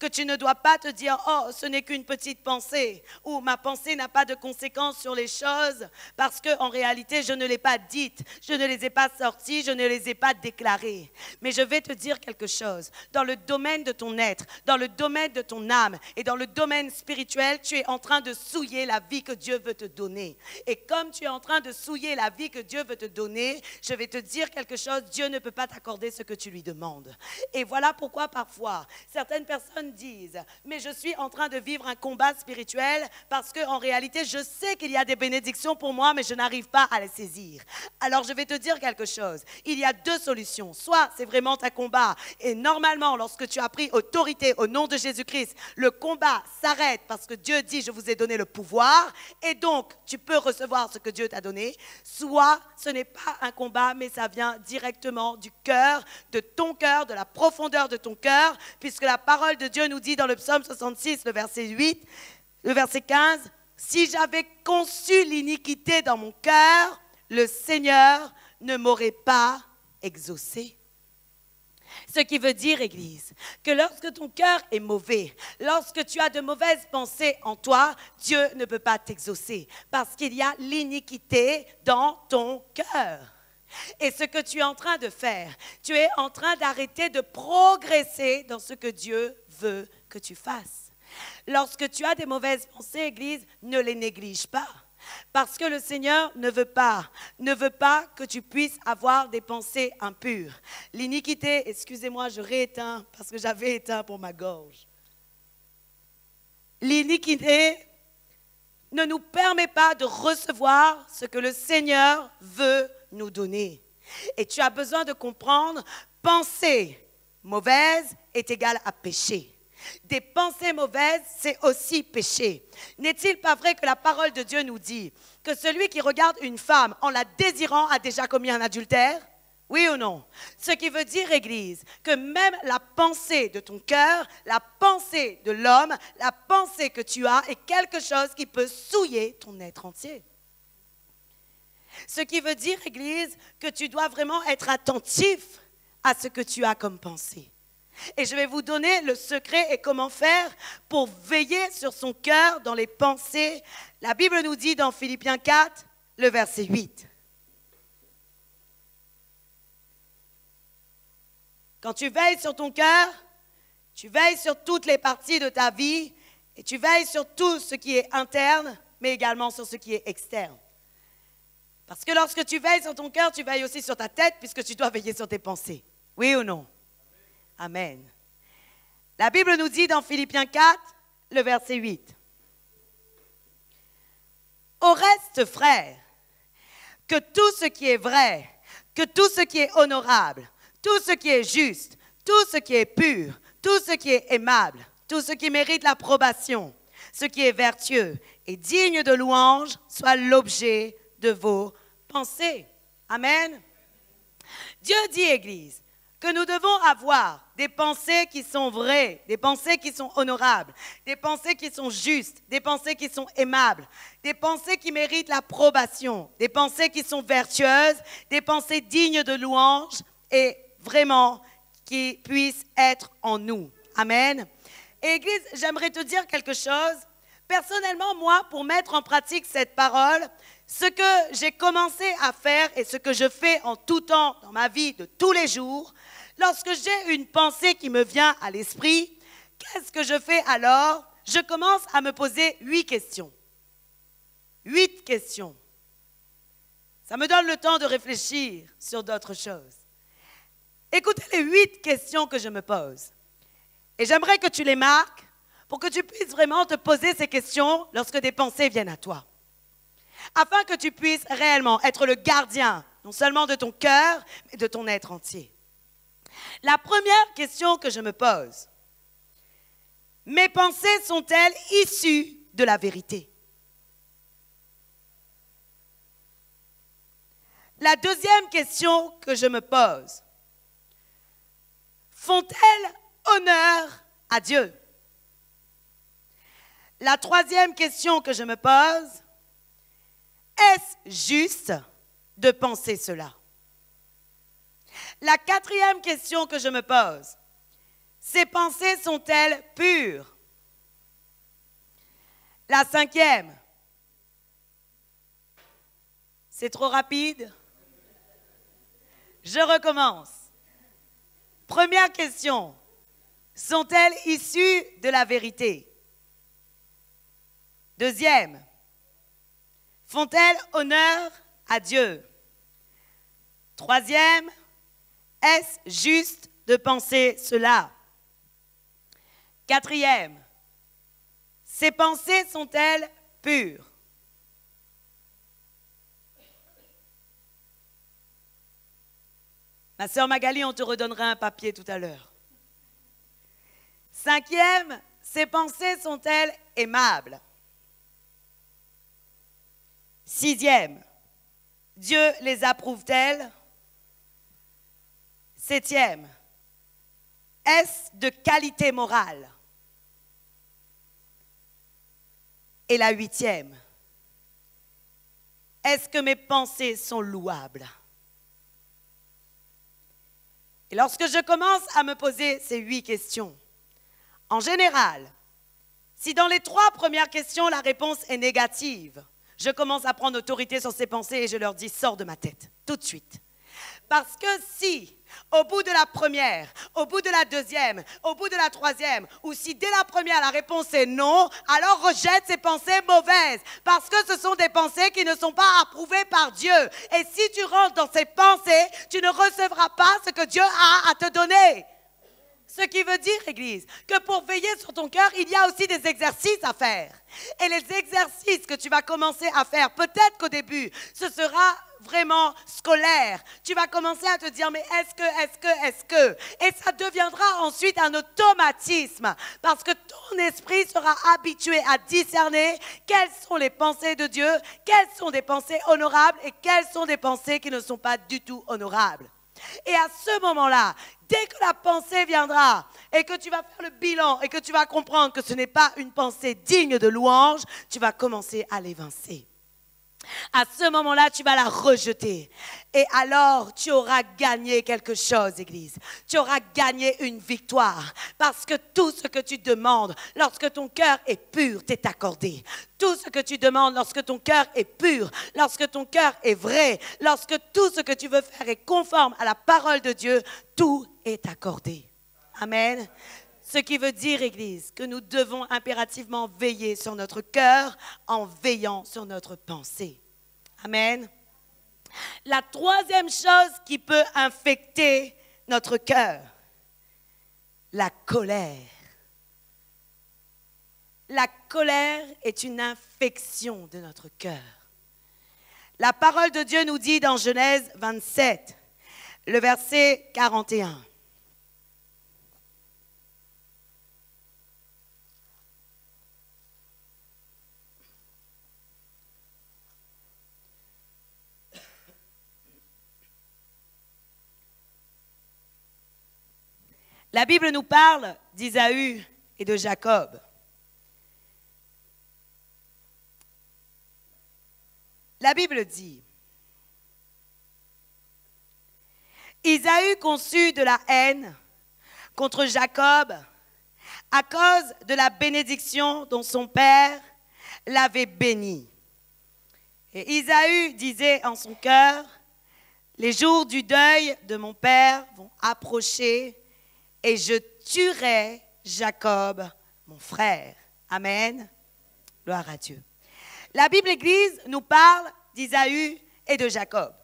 que tu ne dois pas te dire « Oh, ce n'est qu'une petite pensée » ou « Ma pensée n'a pas de conséquences sur les choses parce qu'en réalité, je ne l'ai pas dite, je ne les ai pas sorties, je ne les ai pas déclarées. » Mais je vais te dire quelque chose. Dans le domaine de ton être, dans le domaine de ton âme et dans le domaine spirituel, tu es en train de souiller la vie que Dieu veut te donner. Et comme tu es en train de souiller la vie que Dieu veut te donner, je vais te dire quelque chose, Dieu ne peut pas t'accorder ce que tu lui demandes. Et voilà pourquoi parfois, certaines personnes disent, mais je suis en train de vivre un combat spirituel parce qu'en réalité, je sais qu'il y a des bénédictions pour moi, mais je n'arrive pas à les saisir. Alors, je vais te dire quelque chose. Il y a deux solutions. Soit c'est vraiment un combat et normalement, lorsque tu as pris autorité au nom de Jésus-Christ, le combat s'arrête parce que Dieu dit, je vous ai donné le pouvoir et donc, tu peux recevoir ce que Dieu t'a donné. Soit ce n'est pas un combat, mais ça vient directement du cœur, de ton cœur, de la profondeur de ton cœur, puisque la parole de Dieu nous dit dans le psaume 66, le verset 8, le verset 15, « Si j'avais conçu l'iniquité dans mon cœur, le Seigneur ne m'aurait pas exaucé. » Ce qui veut dire, Église, que lorsque ton cœur est mauvais, lorsque tu as de mauvaises pensées en toi, Dieu ne peut pas t'exaucer parce qu'il y a l'iniquité dans ton cœur. Et ce que tu es en train de faire, tu es en train d'arrêter de progresser dans ce que Dieu veut que tu fasses. Lorsque tu as des mauvaises pensées, Église, ne les néglige pas. Parce que le Seigneur ne veut pas que tu puisses avoir des pensées impures. L'iniquité, excusez-moi, je rééteins parce que j'avais éteint pour ma gorge. L'iniquité ne nous permet pas de recevoir ce que le Seigneur veut nous donner. Et tu as besoin de comprendre, pensée mauvaise est égale à péché. Des pensées mauvaises, c'est aussi péché. N'est-il pas vrai que la parole de Dieu nous dit que celui qui regarde une femme en la désirant a déjà commis un adultère? Oui ou non? Ce qui veut dire, Église, que même la pensée de ton cœur, la pensée de l'homme, la pensée que tu as est quelque chose qui peut souiller ton être entier. Ce qui veut dire, Église, que tu dois vraiment être attentif à ce que tu as comme pensée. Et je vais vous donner le secret et comment faire pour veiller sur son cœur dans les pensées. La Bible nous dit dans Philippiens 4, le verset 8. Quand tu veilles sur ton cœur, tu veilles sur toutes les parties de ta vie et tu veilles sur tout ce qui est interne, mais également sur ce qui est externe. Parce que lorsque tu veilles sur ton cœur, tu veilles aussi sur ta tête puisque tu dois veiller sur tes pensées. Oui ou non? Amen. La Bible nous dit dans Philippiens 4, le verset 8. Au reste, frères, que tout ce qui est vrai, que tout ce qui est honorable, tout ce qui est juste, tout ce qui est pur, tout ce qui est aimable, tout ce qui mérite l'approbation, ce qui est vertueux et digne de louange, soit l'objet de vos pensées. Amen. Dieu dit, Église, que nous devons avoir des pensées qui sont vraies, des pensées qui sont honorables, des pensées qui sont justes, des pensées qui sont aimables, des pensées qui méritent l'approbation, des pensées qui sont vertueuses, des pensées dignes de louange et vraiment qui puissent être en nous. Amen. Et Église, j'aimerais te dire quelque chose. Personnellement, moi, pour mettre en pratique cette parole, ce que j'ai commencé à faire et ce que je fais en tout temps dans ma vie de tous les jours, lorsque j'ai une pensée qui me vient à l'esprit, qu'est-ce que je fais alors? Je commence à me poser 8 questions. 8 questions. Ça me donne le temps de réfléchir sur d'autres choses. Écoutez les 8 questions que je me pose. Et j'aimerais que tu les marques pour que tu puisses vraiment te poser ces questions lorsque des pensées viennent à toi. Afin que tu puisses réellement être le gardien, non seulement de ton cœur, mais de ton être entier. La première question que je me pose, mes pensées sont-elles issues de la vérité? La deuxième question que je me pose, font-elles honneur à Dieu? La troisième question que je me pose, est-ce juste de penser cela? La quatrième question que je me pose, ces pensées sont-elles pures? La cinquième, c'est trop rapide? Je recommence. Première question, sont-elles issues de la vérité? Deuxième, font-elles honneur à Dieu? Troisième, est-ce juste de penser cela? Quatrième, ces pensées sont-elles pures? Ma sœur Magali, on te redonnera un papier tout à l'heure. Cinquième, ces pensées sont-elles aimables? Sixième, Dieu les approuve-t-elle? Septième, est-ce de qualité morale? Et la huitième, est-ce que mes pensées sont louables? Et lorsque je commence à me poser ces 8 questions, en général, si dans les 3 premières questions, la réponse est négative, je commence à prendre autorité sur ces pensées et je leur dis, sors de ma tête, tout de suite. Parce que si, au bout de la première, au bout de la deuxième, au bout de la troisième, ou si dès la première la réponse est non, alors rejette ces pensées mauvaises. Parce que ce sont des pensées qui ne sont pas approuvées par Dieu. Et si tu rentres dans ces pensées, tu ne recevras pas ce que Dieu a à te donner. Ce qui veut dire, Église, que pour veiller sur ton cœur, il y a aussi des exercices à faire. Et les exercices que tu vas commencer à faire, peut-être qu'au début, ce sera vraiment scolaire. Tu vas commencer à te dire, mais est-ce que? Et ça deviendra ensuite un automatisme. Parce que ton esprit sera habitué à discerner quelles sont les pensées de Dieu, quelles sont des pensées honorables et quelles sont des pensées qui ne sont pas du tout honorables. Et à ce moment-là, dès que la pensée viendra et que tu vas faire le bilan et que tu vas comprendre que ce n'est pas une pensée digne de louange, tu vas commencer à l'évincer. À ce moment-là, tu vas la rejeter. Et alors, tu auras gagné quelque chose, Église. Tu auras gagné une victoire. Parce que tout ce que tu demandes, lorsque ton cœur est pur, t'est accordé. Tout ce que tu demandes, lorsque ton cœur est pur, lorsque ton cœur est vrai, lorsque tout ce que tu veux faire est conforme à la parole de Dieu, tout est accordé. Amen. Ce qui veut dire, Église, que nous devons impérativement veiller sur notre cœur en veillant sur notre pensée. Amen. La troisième chose qui peut infecter notre cœur, la colère. La colère est une infection de notre cœur. La parole de Dieu nous dit dans Genèse 27, le verset 41. La Bible nous parle d'Isaü et de Jacob. La Bible dit, Isaü conçut de la haine contre Jacob à cause de la bénédiction dont son père l'avait béni. Et Isaü disait en son cœur, les jours du deuil de mon père vont approcher et je tuerai Jacob, mon frère. Amen. Gloire à Dieu. La Bible, Église, nous parle d'Isaü et de Jacob.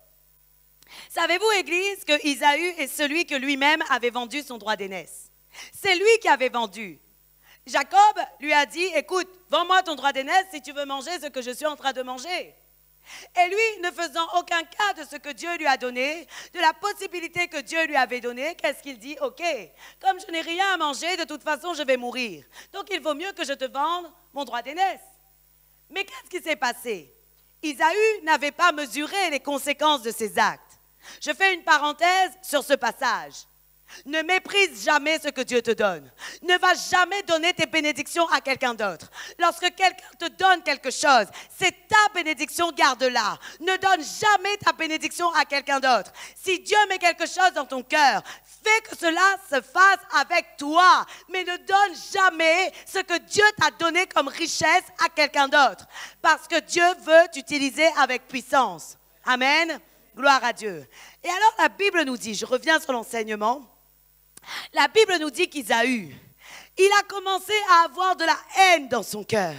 Savez-vous, Église, que Isaü est celui que lui-même avait vendu son droit d'aînesse? C'est lui qui avait vendu. Jacob lui a dit, écoute, vends-moi ton droit d'aînesse si tu veux manger ce que je suis en train de manger. Et lui, ne faisant aucun cas de ce que Dieu lui a donné, de la possibilité que Dieu lui avait donnée, qu'est-ce qu'il dit? Ok, comme je n'ai rien à manger, de toute façon, je vais mourir. Donc, il vaut mieux que je te vende mon droit d'aînesse. Mais qu'est-ce qui s'est passé? Isaü n'avait pas mesuré les conséquences de ses actes. Je fais une parenthèse sur ce passage. Ne méprise jamais ce que Dieu te donne. Ne va jamais donner tes bénédictions à quelqu'un d'autre. Lorsque quelqu'un te donne quelque chose, c'est ta bénédiction, garde-la. Ne donne jamais ta bénédiction à quelqu'un d'autre. Si Dieu met quelque chose dans ton cœur, fais que cela se fasse avec toi. Mais ne donne jamais ce que Dieu t'a donné comme richesse à quelqu'un d'autre. Parce que Dieu veut t'utiliser avec puissance. Amen. Gloire à Dieu. Et alors la Bible nous dit, je reviens sur l'enseignement, la Bible nous dit qu'Isaü, il a commencé à avoir de la haine dans son cœur.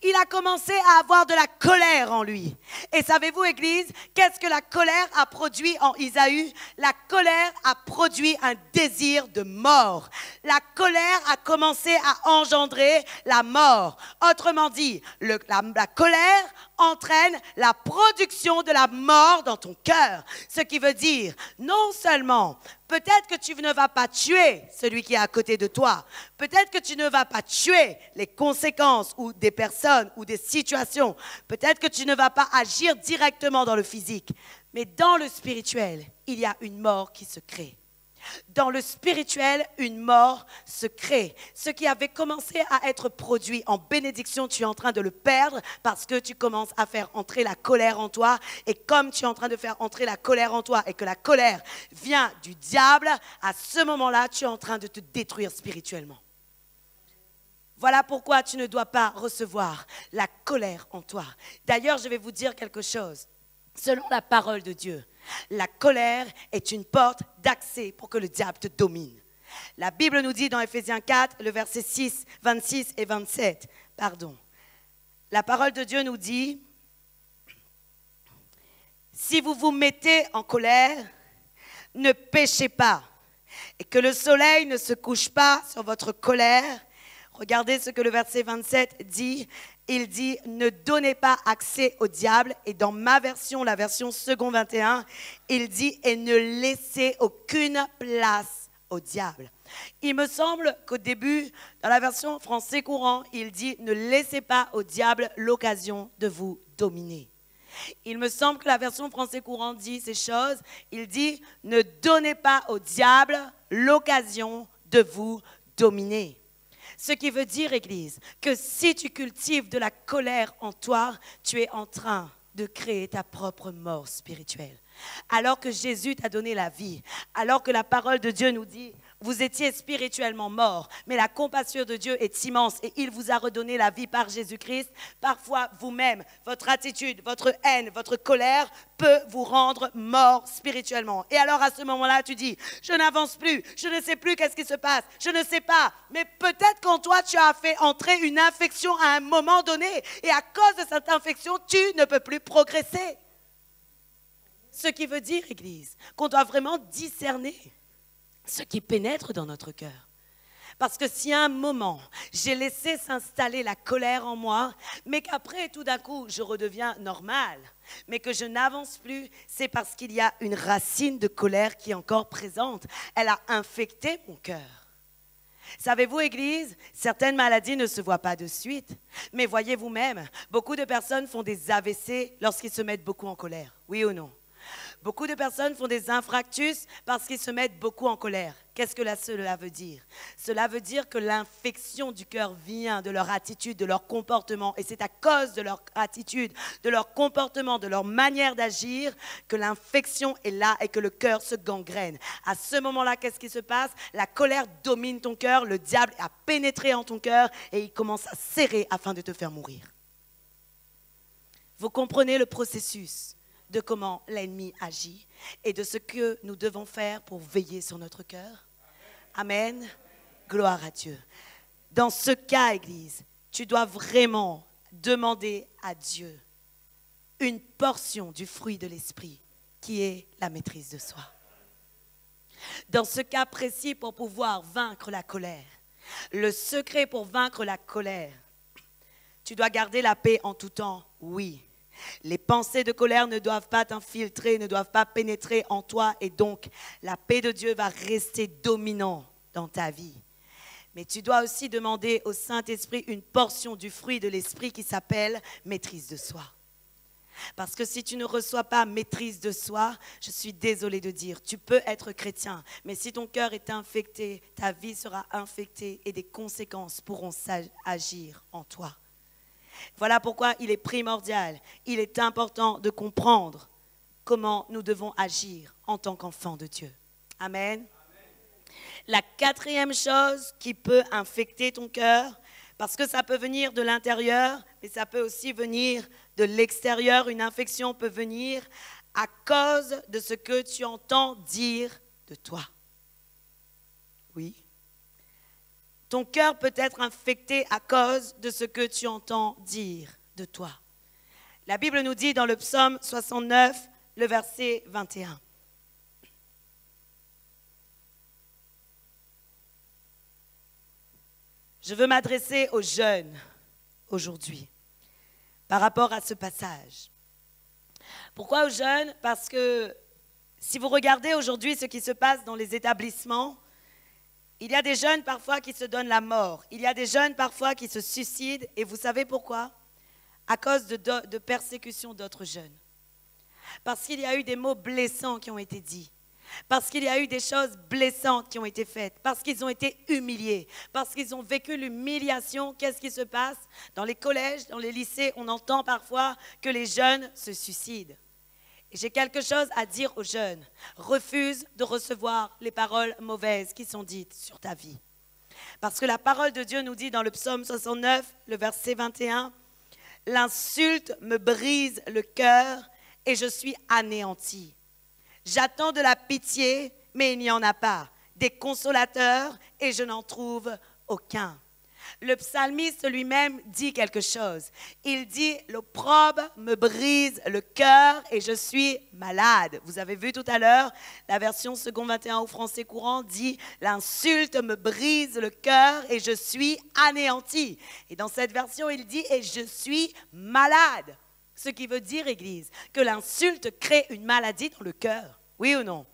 Il a commencé à avoir de la colère en lui. Et savez-vous, Église, qu'est-ce que la colère a produit en Isaü? La colère a produit un désir de mort. La colère a commencé à engendrer la mort. Autrement dit, la colère entraîne la production de la mort dans ton cœur. Ce qui veut dire, non seulement, peut-être que tu ne vas pas tuer celui qui est à côté de toi. Peut-être que tu ne vas pas tuer les conséquences ou des personnes ou des situations. Peut-être que tu ne vas pas agir directement dans le physique. Mais dans le spirituel, il y a une mort qui se crée. Dans le spirituel, une mort se crée. Ce qui avait commencé à être produit en bénédiction, tu es en train de le perdre parce que tu commences à faire entrer la colère en toi. Et comme tu es en train de faire entrer la colère en toi et que la colère vient du diable, à ce moment-là, tu es en train de te détruire spirituellement. Voilà pourquoi tu ne dois pas recevoir la colère en toi. D'ailleurs, je vais vous dire quelque chose. Selon la parole de Dieu, la colère est une porte d'accès pour que le diable te domine. La Bible nous dit dans Éphésiens 4, le verset 6, 26 et 27, la parole de Dieu nous dit, si vous vous mettez en colère, ne péchez pas, et que le soleil ne se couche pas sur votre colère. Regardez ce que le verset 27 dit. Il dit, ne donnez pas accès au diable. Et dans ma version, la version second 21, il dit, et ne laissez aucune place au diable. Il me semble qu'au début, dans la version français courant, il dit, ne laissez pas au diable l'occasion de vous dominer. Il me semble que la version français courant dit ces choses. Il dit, ne donnez pas au diable l'occasion de vous dominer. Ce qui veut dire, Église, que si tu cultives de la colère en toi, tu es en train de créer ta propre mort spirituelle. Alors que Jésus t'a donné la vie, alors que la parole de Dieu nous dit, vous étiez spirituellement morts, mais la compassion de Dieu est immense et il vous a redonné la vie par Jésus-Christ. Parfois, vous-même, votre attitude, votre haine, votre colère peut vous rendre mort spirituellement. Et alors, à ce moment-là, tu dis, je n'avance plus, je ne sais plus qu'est-ce qui se passe, je ne sais pas. Mais peut-être qu'en toi, tu as fait entrer une infection à un moment donné et à cause de cette infection, tu ne peux plus progresser. Ce qui veut dire, Église, qu'on doit vraiment discerner ce qui pénètre dans notre cœur. Parce que si à un moment, j'ai laissé s'installer la colère en moi, mais qu'après, tout d'un coup, je redeviens normal, mais que je n'avance plus, c'est parce qu'il y a une racine de colère qui est encore présente. Elle a infecté mon cœur. Savez-vous, Église, certaines maladies ne se voient pas de suite. Mais voyez vous-même, beaucoup de personnes font des AVC lorsqu'ils se mettent beaucoup en colère. Oui ou non? Beaucoup de personnes font des infarctus parce qu'ils se mettent beaucoup en colère. Qu'est-ce que cela veut dire? Cela veut dire que l'infection du cœur vient de leur attitude, de leur comportement. Et c'est à cause de leur attitude, de leur comportement, de leur manière d'agir que l'infection est là et que le cœur se gangrène. À ce moment-là, qu'est-ce qui se passe? La colère domine ton cœur, le diable a pénétré en ton cœur et il commence à serrer afin de te faire mourir. Vous comprenez le processus de comment l'ennemi agit et de ce que nous devons faire pour veiller sur notre cœur. Amen. Gloire à Dieu. Dans ce cas, Église, tu dois vraiment demander à Dieu une portion du fruit de l'esprit qui est la maîtrise de soi. Dans ce cas précis, pour pouvoir vaincre la colère, le secret pour vaincre la colère, tu dois garder la paix en tout temps, oui. Les pensées de colère ne doivent pas t'infiltrer, ne doivent pas pénétrer en toi et donc la paix de Dieu va rester dominante dans ta vie. Mais tu dois aussi demander au Saint-Esprit une portion du fruit de l'Esprit qui s'appelle maîtrise de soi. Parce que si tu ne reçois pas maîtrise de soi, je suis désolée de dire, tu peux être chrétien, mais si ton cœur est infecté, ta vie sera infectée et des conséquences pourront agir en toi. Voilà pourquoi il est primordial, il est important de comprendre comment nous devons agir en tant qu'enfants de Dieu. Amen. La quatrième chose qui peut infecter ton cœur, parce que ça peut venir de l'intérieur, mais ça peut aussi venir de l'extérieur. Une infection peut venir à cause de ce que tu entends dire de toi. Oui. Ton cœur peut être infecté à cause de ce que tu entends dire de toi. La Bible nous dit dans le psaume 69, le verset 21. Je veux m'adresser aux jeunes aujourd'hui par rapport à ce passage. Pourquoi aux jeunes? Parce que si vous regardez aujourd'hui ce qui se passe dans les établissements, il y a des jeunes parfois qui se donnent la mort. Il y a des jeunes parfois qui se suicident. Et vous savez pourquoi? À cause de persécutions d'autres jeunes. Parce qu'il y a eu des mots blessants qui ont été dits. Parce qu'il y a eu des choses blessantes qui ont été faites, parce qu'ils ont été humiliés, parce qu'ils ont vécu l'humiliation. Qu'est-ce qui se passe? Dans les collèges, dans les lycées, on entend parfois que les jeunes se suicident. Et j'ai quelque chose à dire aux jeunes. Refuse de recevoir les paroles mauvaises qui sont dites sur ta vie. Parce que la parole de Dieu nous dit dans le psaume 69, le verset 21, « L'insulte me brise le cœur et je suis anéanti. J'attends de la pitié, mais il n'y en a pas. Des consolateurs, et je n'en trouve aucun. » Le psalmiste lui-même dit quelque chose. Il dit, l'opprobre me brise le cœur et je suis malade. Vous avez vu tout à l'heure, la version second 21 au français courant dit, l'insulte me brise le cœur et je suis anéanti. Et dans cette version, il dit, et je suis malade. Ce qui veut dire, Église, que l'insulte crée une maladie dans le cœur. Oui ou non?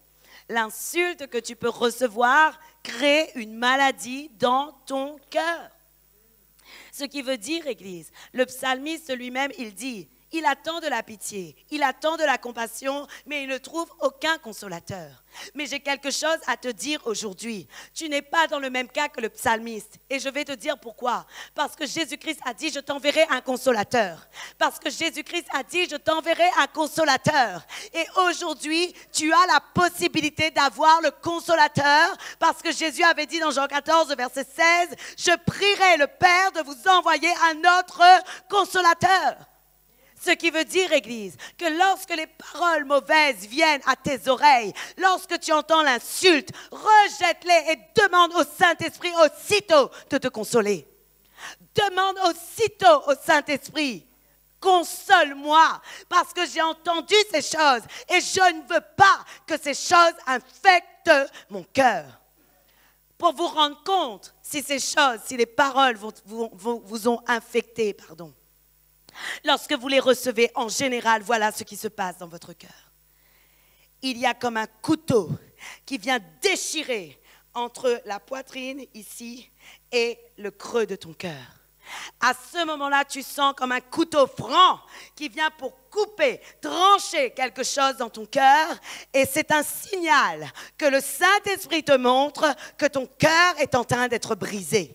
L'insulte que tu peux recevoir crée une maladie dans ton cœur. Ce qui veut dire, Église, le psalmiste lui-même, il dit, il attend de la pitié, il attend de la compassion, mais il ne trouve aucun consolateur. Mais j'ai quelque chose à te dire aujourd'hui. Tu n'es pas dans le même cas que le psalmiste. Et je vais te dire pourquoi. Parce que Jésus-Christ a dit, je t'enverrai un consolateur. Parce que Jésus-Christ a dit, je t'enverrai un consolateur. Et aujourd'hui, tu as la possibilité d'avoir le consolateur. Parce que Jésus avait dit dans Jean 14, verset 16, je prierai le Père de vous envoyer un autre consolateur. Ce qui veut dire, Église, que lorsque les paroles mauvaises viennent à tes oreilles, lorsque tu entends l'insulte, rejette-les et demande au Saint-Esprit aussitôt de te consoler. Demande aussitôt au Saint-Esprit, console-moi, parce que j'ai entendu ces choses et je ne veux pas que ces choses infectent mon cœur. Pour vous rendre compte si ces choses, si les paroles vous ont infecté, pardon. Lorsque vous les recevez, en général, voilà ce qui se passe dans votre cœur. Il y a comme un couteau qui vient déchirer entre la poitrine ici et le creux de ton cœur. À ce moment-là, tu sens comme un couteau franc qui vient pour couper, trancher quelque chose dans ton cœur. Et c'est un signal que le Saint-Esprit te montre que ton cœur est en train d'être brisé.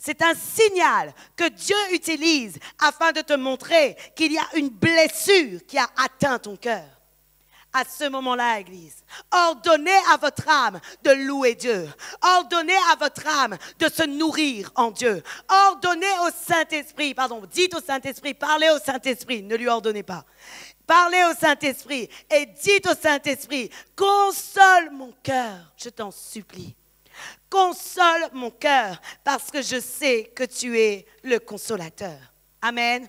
C'est un signal que Dieu utilise afin de te montrer qu'il y a une blessure qui a atteint ton cœur. À ce moment-là, Église, ordonnez à votre âme de louer Dieu. Ordonnez à votre âme de se nourrir en Dieu. Ordonnez au Saint-Esprit, dites au Saint-Esprit, parlez au Saint-Esprit, ne lui ordonnez pas. Parlez au Saint-Esprit et dites au Saint-Esprit, console mon cœur, je t'en supplie. Console mon cœur parce que je sais que tu es le consolateur. Amen.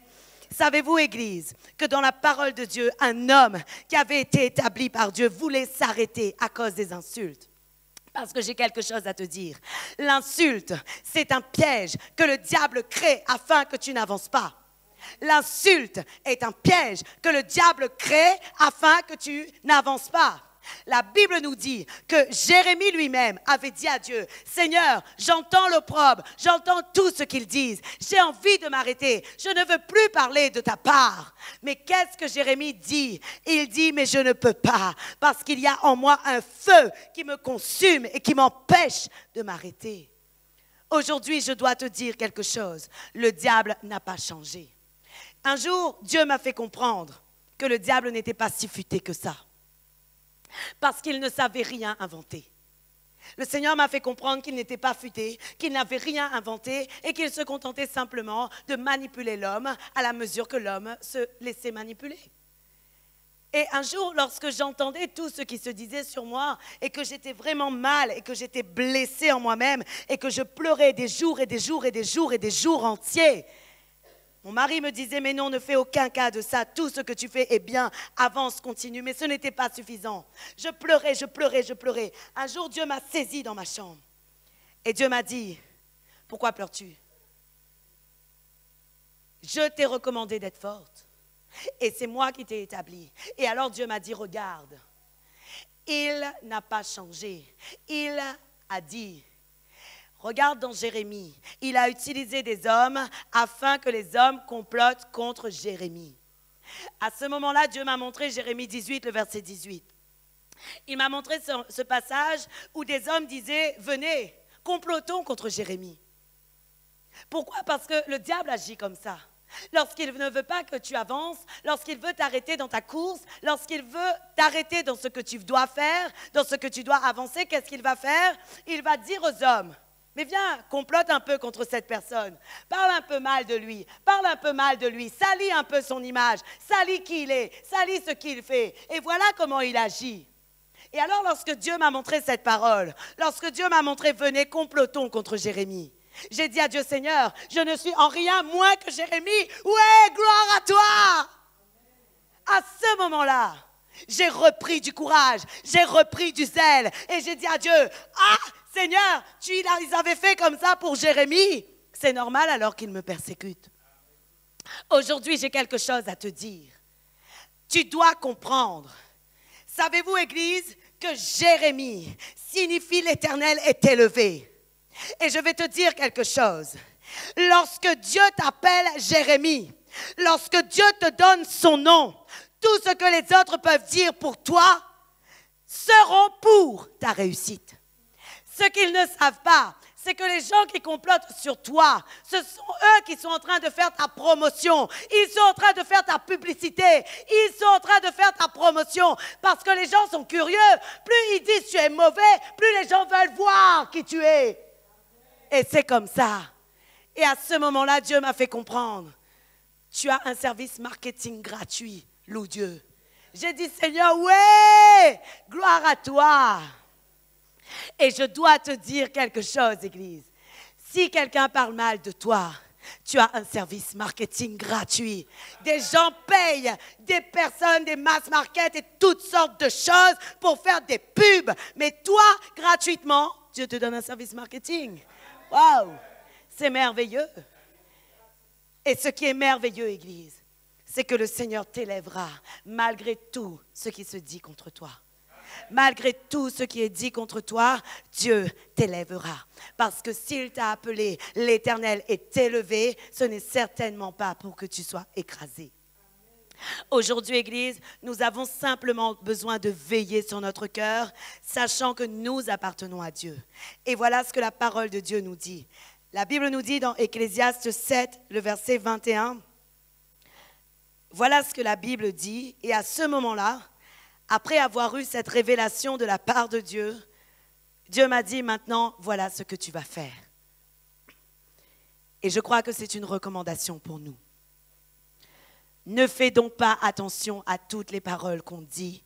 Savez-vous, Église, que dans la parole de Dieu, un homme qui avait été établi par Dieu voulait s'arrêter à cause des insultes? Parce que j'ai quelque chose à te dire. L'insulte, c'est un piège que le diable crée afin que tu n'avances pas. L'insulte est un piège que le diable crée afin que tu n'avances pas. La Bible nous dit que Jérémie lui-même avait dit à Dieu, « Seigneur, j'entends l'opprobre, j'entends tout ce qu'ils disent. J'ai envie de m'arrêter. Je ne veux plus parler de ta part. » Mais qu'est-ce que Jérémie dit? Il dit, « Mais je ne peux pas parce qu'il y a en moi un feu qui me consume et qui m'empêche de m'arrêter. » Aujourd'hui, je dois te dire quelque chose. Le diable n'a pas changé. Un jour, Dieu m'a fait comprendre que le diable n'était pas si futé que ça. Parce qu'il ne savait rien inventer. Le Seigneur m'a fait comprendre qu'il n'était pas futé, qu'il n'avait rien inventé et qu'il se contentait simplement de manipuler l'homme à la mesure que l'homme se laissait manipuler. Et un jour, lorsque j'entendais tout ce qui se disait sur moi et que j'étais vraiment mal et que j'étais blessée en moi-même et que je pleurais des jours et des jours et des jours et des jours entiers, mon mari me disait, mais non, ne fais aucun cas de ça, tout ce que tu fais est bien, avance, continue, mais ce n'était pas suffisant. Je pleurais, je pleurais, je pleurais. Un jour, Dieu m'a saisie dans ma chambre et Dieu m'a dit, pourquoi pleures-tu? Je t'ai recommandé d'être forte. Et c'est moi qui t'ai établi. Et alors Dieu m'a dit, regarde, il n'a pas changé. Il a dit, regarde dans Jérémie, il a utilisé des hommes afin que les hommes complotent contre Jérémie. À ce moment-là, Dieu m'a montré Jérémie 18, le verset 18. Il m'a montré ce passage où des hommes disaient, venez, complotons contre Jérémie. Pourquoi? Parce que le diable agit comme ça. Lorsqu'il ne veut pas que tu avances, lorsqu'il veut t'arrêter dans ta course, lorsqu'il veut t'arrêter dans ce que tu dois faire, dans ce que tu dois avancer, qu'est-ce qu'il va faire? Il va dire aux hommes, mais viens, complote un peu contre cette personne, parle un peu mal de lui, salis un peu son image, salis qui il est, salis ce qu'il fait, et voilà comment il agit. Et alors lorsque Dieu m'a montré cette parole, lorsque Dieu m'a montré, venez, complotons contre Jérémie, j'ai dit à Dieu, Seigneur, je ne suis en rien moins que Jérémie. Ouais, gloire à toi. À ce moment-là, j'ai repris du courage, j'ai repris du zèle. Et j'ai dit à Dieu, ah, Seigneur, ils avaient fait comme ça pour Jérémie. C'est normal alors qu'ils me persécutent. Aujourd'hui, j'ai quelque chose à te dire. Tu dois comprendre. Savez-vous, Église, que Jérémie signifie l'Éternel est élevé. Et je vais te dire quelque chose. Lorsque Dieu t'appelle Jérémie, lorsque Dieu te donne son nom, tout ce que les autres peuvent dire pour toi seront pour ta réussite. Ce qu'ils ne savent pas, c'est que les gens qui complotent sur toi, ce sont eux qui sont en train de faire ta promotion. Ils sont en train de faire ta publicité. Ils sont en train de faire ta promotion. Parce que les gens sont curieux. Plus ils disent tu es mauvais, plus les gens veulent voir qui tu es. Et c'est comme ça. Et à ce moment-là, Dieu m'a fait comprendre. Tu as un service marketing gratuit, loue Dieu. J'ai dit, Seigneur, ouais, gloire à toi. Et je dois te dire quelque chose, Église. Si quelqu'un parle mal de toi, tu as un service marketing gratuit. Des gens payent, des personnes, des mass market et toutes sortes de choses pour faire des pubs. Mais toi, gratuitement, Dieu te donne un service marketing. Waouh, c'est merveilleux. Et ce qui est merveilleux, Église, c'est que le Seigneur t'élèvera malgré tout ce qui se dit contre toi. Malgré tout ce qui est dit contre toi, Dieu t'élèvera. Parce que s'il t'a appelé, l'Éternel est élevé, ce n'est certainement pas pour que tu sois écrasé. Aujourd'hui, Église, nous avons simplement besoin de veiller sur notre cœur, sachant que nous appartenons à Dieu. Et voilà ce que la parole de Dieu nous dit. La Bible nous dit dans Ecclésiaste 7, le verset 21, voilà ce que la Bible dit. Et à ce moment-là, après avoir eu cette révélation de la part de Dieu, Dieu m'a dit maintenant, voilà ce que tu vas faire. Et je crois que c'est une recommandation pour nous. Ne fais donc pas attention à toutes les paroles qu'on dit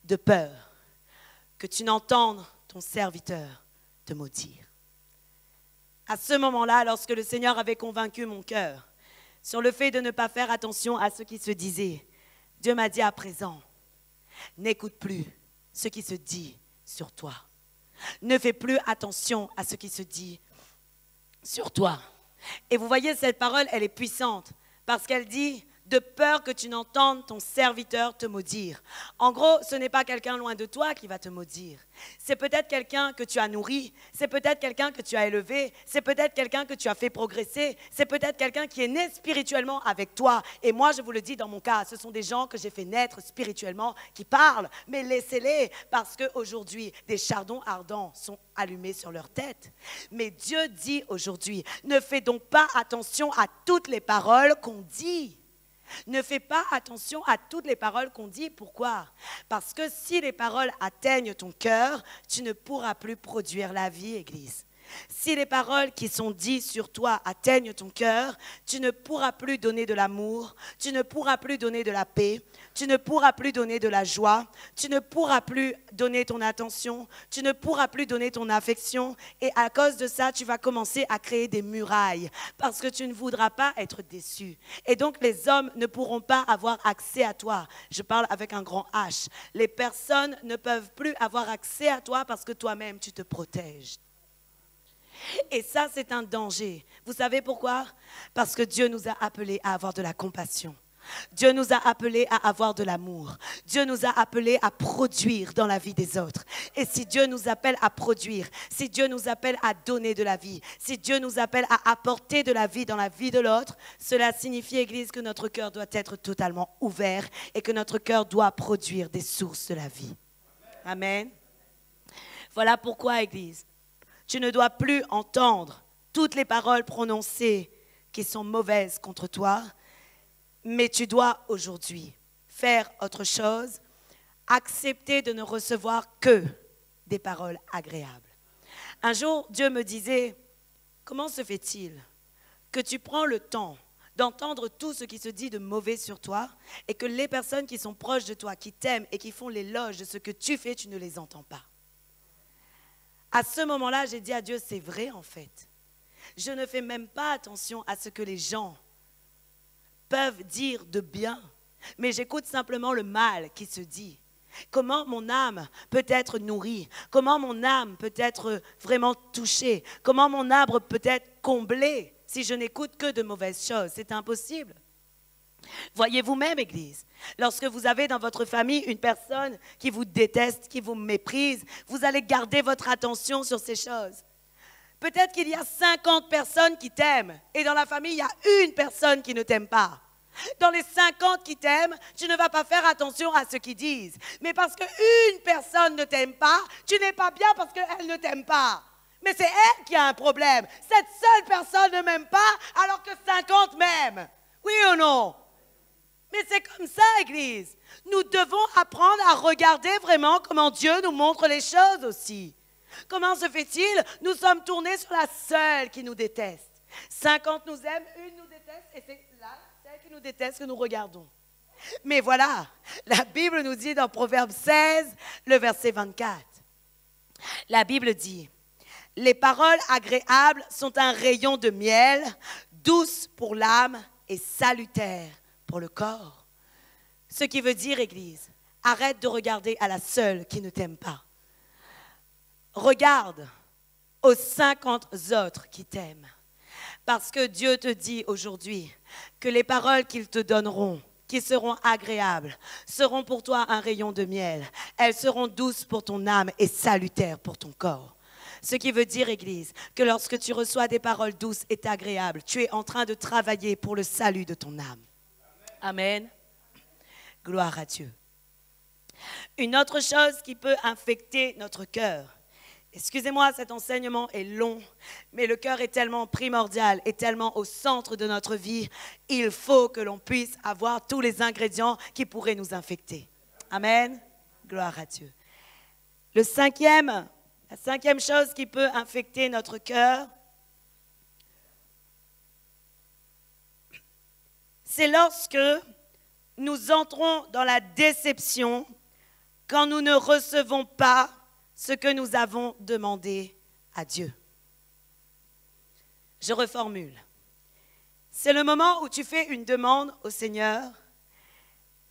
de peur que tu n'entendes ton serviteur te maudire. À ce moment-là, lorsque le Seigneur avait convaincu mon cœur sur le fait de ne pas faire attention à ce qui se disait, Dieu m'a dit à présent, n'écoute plus ce qui se dit sur toi. Ne fais plus attention à ce qui se dit sur toi. Et vous voyez, cette parole, elle est puissante. Parce qu'elle dit, de peur que tu n'entendes ton serviteur te maudire. En gros, ce n'est pas quelqu'un loin de toi qui va te maudire. C'est peut-être quelqu'un que tu as nourri, c'est peut-être quelqu'un que tu as élevé, c'est peut-être quelqu'un que tu as fait progresser, c'est peut-être quelqu'un qui est né spirituellement avec toi. Et moi, je vous le dis dans mon cas, ce sont des gens que j'ai fait naître spirituellement qui parlent, mais laissez-les parce qu'aujourd'hui, des chardons ardents sont allumés sur leur tête. Mais Dieu dit aujourd'hui, ne fais donc pas attention à toutes les paroles qu'on dit. Ne fais pas attention à toutes les paroles qu'on dit. Pourquoi? Parce que si les paroles atteignent ton cœur, tu ne pourras plus produire la vie, Église. Si les paroles qui sont dites sur toi atteignent ton cœur, tu ne pourras plus donner de l'amour, tu ne pourras plus donner de la paix, tu ne pourras plus donner de la joie, tu ne pourras plus donner ton attention, tu ne pourras plus donner ton affection. Et à cause de ça, tu vas commencer à créer des murailles parce que tu ne voudras pas être déçu. Et donc, les hommes ne pourront pas avoir accès à toi. Je parle avec un grand H. Les personnes ne peuvent plus avoir accès à toi parce que toi-même, tu te protèges. Et ça, c'est un danger. Vous savez pourquoi? Parce que Dieu nous a appelés à avoir de la compassion. Dieu nous a appelés à avoir de l'amour. Dieu nous a appelés à produire dans la vie des autres. Et si Dieu nous appelle à produire, si Dieu nous appelle à donner de la vie, si Dieu nous appelle à apporter de la vie dans la vie de l'autre, cela signifie, Église, que notre cœur doit être totalement ouvert et que notre cœur doit produire des sources de la vie. Amen. Voilà pourquoi, Église, tu ne dois plus entendre toutes les paroles prononcées qui sont mauvaises contre toi, mais tu dois aujourd'hui faire autre chose, accepter de ne recevoir que des paroles agréables. Un jour, Dieu me disait, comment se fait-il que tu prends le temps d'entendre tout ce qui se dit de mauvais sur toi et que les personnes qui sont proches de toi, qui t'aiment et qui font l'éloge de ce que tu fais, tu ne les entends pas? À ce moment-là, j'ai dit à Dieu, c'est vrai en fait. Je ne fais même pas attention à ce que les gens peuvent dire de bien, mais j'écoute simplement le mal qui se dit. Comment mon âme peut être nourrie? Comment mon âme peut être vraiment touchée? Comment mon âme peut être comblée si je n'écoute que de mauvaises choses? C'est impossible. Voyez vous-même, Église, lorsque vous avez dans votre famille une personne qui vous déteste, qui vous méprise, vous allez garder votre attention sur ces choses. Peut-être qu'il y a 50 personnes qui t'aiment et dans la famille, il y a une personne qui ne t'aime pas. Dans les 50 qui t'aiment, tu ne vas pas faire attention à ce qu'ils disent. Mais parce qu'une personne ne t'aime pas, tu n'es pas bien parce qu'elle ne t'aime pas. Mais c'est elle qui a un problème. Cette seule personne ne m'aime pas alors que 50 m'aiment. Oui ou non? Mais c'est comme ça, Église. Nous devons apprendre à regarder vraiment comment Dieu nous montre les choses aussi. Comment se fait-il? Nous sommes tournés sur la seule qui nous déteste. 50 nous aiment, une nous déteste, et c'est là, celle qui nous déteste, que nous regardons. Mais voilà, la Bible nous dit dans Proverbe 16, le verset 24. La Bible dit, « Les paroles agréables sont un rayon de miel, douces pour l'âme et salutaires pour le corps. » Ce qui veut dire, Église, arrête de regarder à la seule qui ne t'aime pas. Regarde aux 50 autres qui t'aiment. Parce que Dieu te dit aujourd'hui que les paroles qu'ils te donneront, qui seront agréables, seront pour toi un rayon de miel. Elles seront douces pour ton âme et salutaires pour ton corps. Ce qui veut dire, Église, que lorsque tu reçois des paroles douces et agréables, tu es en train de travailler pour le salut de ton âme. Amen. Gloire à Dieu. Une autre chose qui peut infecter notre cœur. Excusez-moi, cet enseignement est long, mais le cœur est tellement primordial et tellement au centre de notre vie. Il faut que l'on puisse avoir tous les ingrédients qui pourraient nous infecter. Amen. Gloire à Dieu. La cinquième chose qui peut infecter notre cœur, c'est lorsque nous entrons dans la déception quand nous ne recevons pas ce que nous avons demandé à Dieu. Je reformule. C'est le moment où tu fais une demande au Seigneur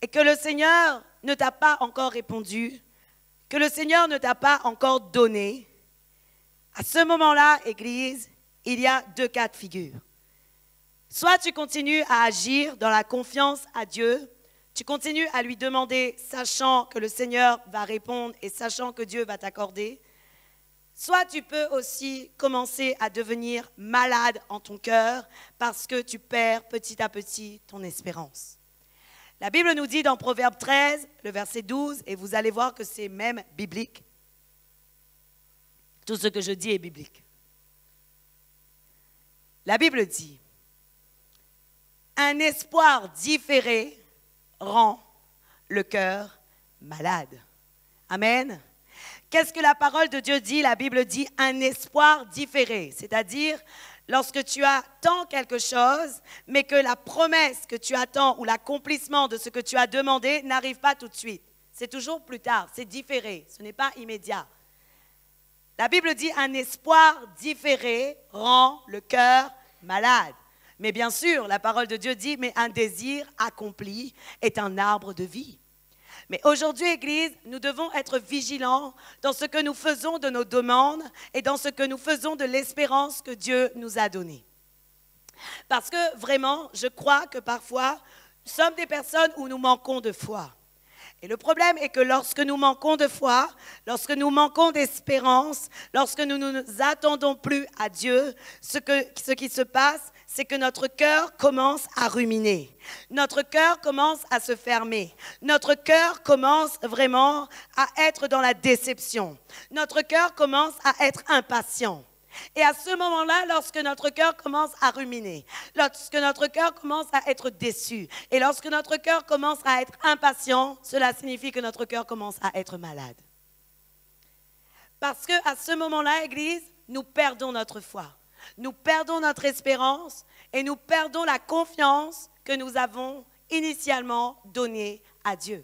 et que le Seigneur ne t'a pas encore répondu, que le Seigneur ne t'a pas encore donné. À ce moment-là, Église, il y a deux cas de figure. Soit tu continues à agir dans la confiance à Dieu, tu continues à lui demander, sachant que le Seigneur va répondre et sachant que Dieu va t'accorder. Soit tu peux aussi commencer à devenir malade en ton cœur parce que tu perds petit à petit ton espérance. La Bible nous dit dans Proverbe 13, le verset 12, et vous allez voir que c'est même biblique. Tout ce que je dis est biblique. La Bible dit, un espoir différé rend le cœur malade. Amen. Qu'est-ce que la parole de Dieu dit? La Bible dit un espoir différé, c'est-à-dire lorsque tu attends quelque chose, mais que la promesse que tu attends ou l'accomplissement de ce que tu as demandé n'arrive pas tout de suite. C'est toujours plus tard, c'est différé, ce n'est pas immédiat. La Bible dit un espoir différé rend le cœur malade. Mais bien sûr, la parole de Dieu dit, mais un désir accompli est un arbre de vie. Mais aujourd'hui, Église, nous devons être vigilants dans ce que nous faisons de nos demandes et dans ce que nous faisons de l'espérance que Dieu nous a donnée. Parce que vraiment, je crois que parfois, nous sommes des personnes où nous manquons de foi. Et le problème est que lorsque nous manquons de foi, lorsque nous manquons d'espérance, lorsque nous ne nous attendons plus à Dieu, ce qui se passe, c'est que notre cœur commence à ruminer. Notre cœur commence à se fermer. Notre cœur commence vraiment à être dans la déception. Notre cœur commence à être impatient. Et à ce moment-là, lorsque notre cœur commence à ruminer, lorsque notre cœur commence à être déçu, et lorsque notre cœur commence à être impatient, cela signifie que notre cœur commence à être malade. Parce qu'à ce moment-là, Église, nous perdons notre foi, nous perdons notre espérance et nous perdons la confiance que nous avons initialement donnée à Dieu.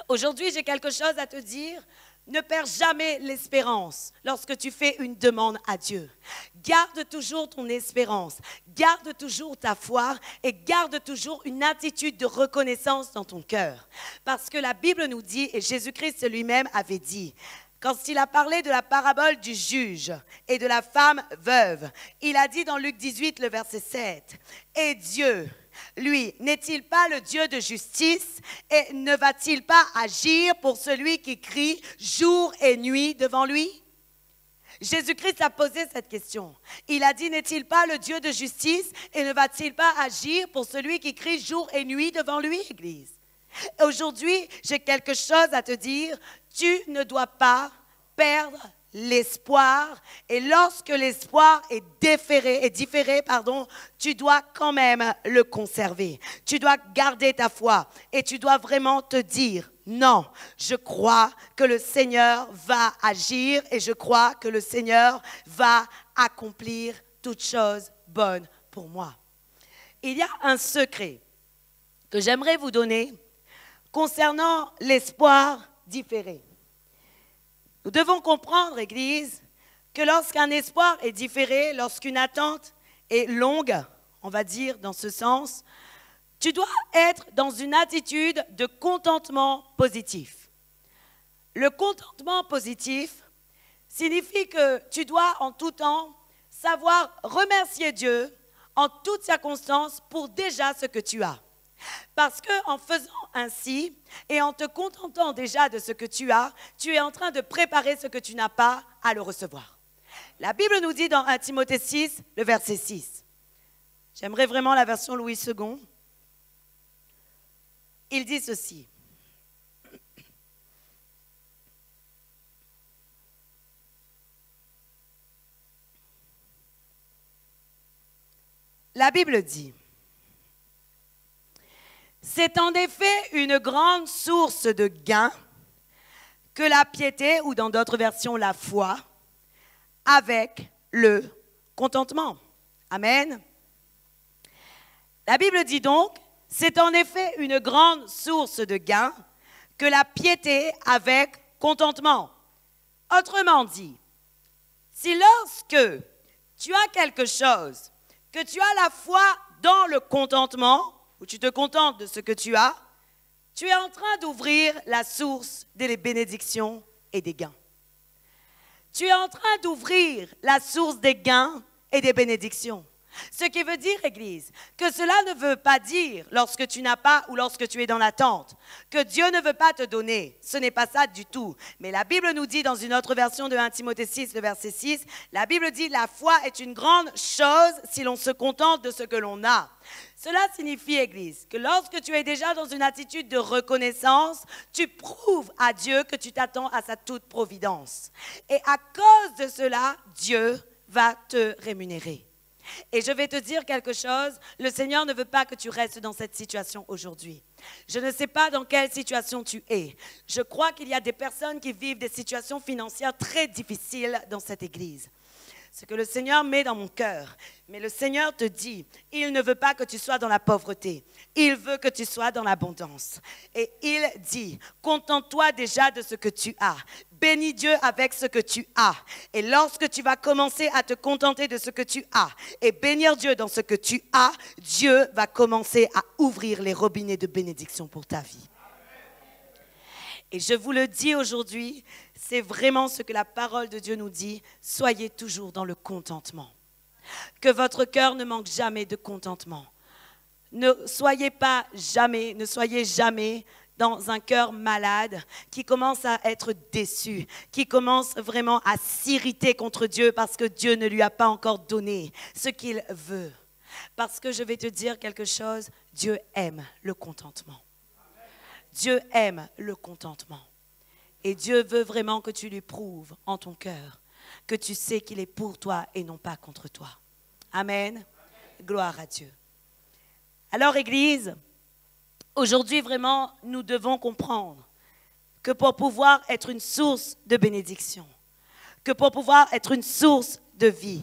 Aujourd'hui, j'ai quelque chose à te dire. Ne perds jamais l'espérance lorsque tu fais une demande à Dieu. Garde toujours ton espérance, garde toujours ta foi et garde toujours une attitude de reconnaissance dans ton cœur. Parce que la Bible nous dit, et Jésus-Christ lui-même avait dit, quand il a parlé de la parabole du juge et de la femme veuve, il a dit dans Luc 18, le verset 7, « Et Dieu, lui, n'est-il pas le Dieu de justice et ne va-t-il pas agir pour celui qui crie jour et nuit devant lui ?» Jésus-Christ a posé cette question. Il a dit, n'est-il pas le Dieu de justice et ne va-t-il pas agir pour celui qui crie jour et nuit devant lui, Église? Aujourd'hui, j'ai quelque chose à te dire. Tu ne dois pas perdre l'espoir. Et lorsque l'espoir est différé, tu dois quand même le conserver. Tu dois garder ta foi et tu dois vraiment te dire, non, je crois que le Seigneur va agir et je crois que le Seigneur va accomplir toutes choses bonnes pour moi. Il y a un secret que j'aimerais vous donner concernant l'espoir différé. Nous devons comprendre, Église, que lorsqu'un espoir est différé, lorsqu'une attente est longue, on va dire dans ce sens, tu dois être dans une attitude de contentement positif. Le contentement positif signifie que tu dois en tout temps savoir remercier Dieu en toutes circonstances pour déjà ce que tu as. Parce qu'en faisant ainsi et en te contentant déjà de ce que tu as, tu es en train de préparer ce que tu n'as pas à le recevoir. La Bible nous dit dans 1 Timothée 6, le verset 6. J'aimerais vraiment la version Louis II. Il dit ceci. La Bible dit, c'est en effet une grande source de gain que la piété, ou dans d'autres versions la foi, avec le contentement. Amen. La Bible dit donc, c'est en effet une grande source de gain que la piété avec contentement. Autrement dit, si lorsque tu as quelque chose, que tu as la foi dans le contentement, où tu te contentes de ce que tu as, tu es en train d'ouvrir la source des bénédictions et des gains. Tu es en train d'ouvrir la source des gains et des bénédictions. Ce qui veut dire, Église, que cela ne veut pas dire, lorsque tu n'as pas ou lorsque tu es dans l'attente, que Dieu ne veut pas te donner. Ce n'est pas ça du tout. Mais la Bible nous dit, dans une autre version de 1 Timothée 6, le verset 6, la Bible dit, la foi est une grande chose si l'on se contente de ce que l'on a. Cela signifie, Église, que lorsque tu es déjà dans une attitude de reconnaissance, tu prouves à Dieu que tu t'attends à sa toute providence. Et à cause de cela, Dieu va te rémunérer. Et je vais te dire quelque chose, le Seigneur ne veut pas que tu restes dans cette situation aujourd'hui. Je ne sais pas dans quelle situation tu es. Je crois qu'il y a des personnes qui vivent des situations financières très difficiles dans cette église. Ce que le Seigneur met dans mon cœur. Mais le Seigneur te dit, il ne veut pas que tu sois dans la pauvreté. Il veut que tu sois dans l'abondance. Et il dit, contente-toi déjà de ce que tu as. Bénis Dieu avec ce que tu as. Et lorsque tu vas commencer à te contenter de ce que tu as et bénir Dieu dans ce que tu as, Dieu va commencer à ouvrir les robinets de bénédiction pour ta vie. Et je vous le dis aujourd'hui, c'est vraiment ce que la parole de Dieu nous dit. Soyez toujours dans le contentement. Que votre cœur ne manque jamais de contentement. Ne soyez jamais dans un cœur malade qui commence à être déçu, qui commence vraiment à s'irriter contre Dieu parce que Dieu ne lui a pas encore donné ce qu'il veut. Parce que je vais te dire quelque chose, Dieu aime le contentement. Dieu aime le contentement. Et Dieu veut vraiment que tu lui prouves en ton cœur que tu sais qu'il est pour toi et non pas contre toi. Amen. Amen. Gloire à Dieu. Alors, Église, aujourd'hui, vraiment, nous devons comprendre que pour pouvoir être une source de bénédiction, que pour pouvoir être une source de vie,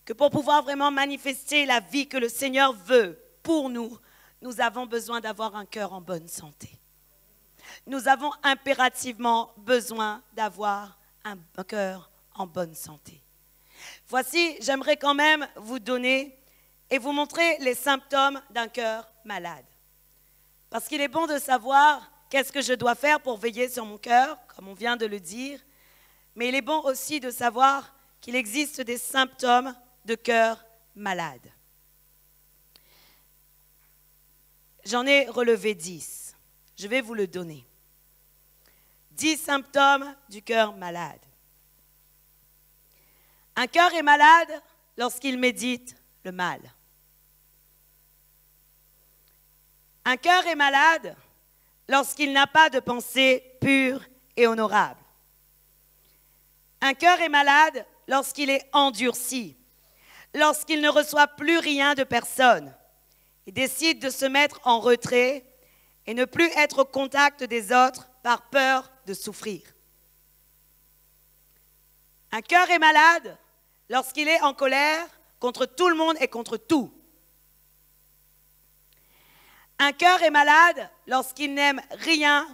que pour pouvoir vraiment manifester la vie que le Seigneur veut pour nous, nous avons besoin d'avoir un cœur en bonne santé. Nous avons impérativement besoin d'avoir un cœur en bonne santé. Voici, j'aimerais quand même vous donner et vous montrer les symptômes d'un cœur malade. Parce qu'il est bon de savoir qu'est-ce que je dois faire pour veiller sur mon cœur, comme on vient de le dire. Mais il est bon aussi de savoir qu'il existe des symptômes de cœur malade. J'en ai relevé 10. Je vais vous le donner. 10 symptômes du cœur malade. Un cœur est malade lorsqu'il médite le mal. Un cœur est malade lorsqu'il n'a pas de pensée pure et honorable. Un cœur est malade lorsqu'il est endurci, lorsqu'il ne reçoit plus rien de personne. Il décide de se mettre en retrait et ne plus être au contact des autres par peur de souffrir. Un cœur est malade lorsqu'il est en colère contre tout le monde et contre tout. Un cœur est malade lorsqu'il n'aime rien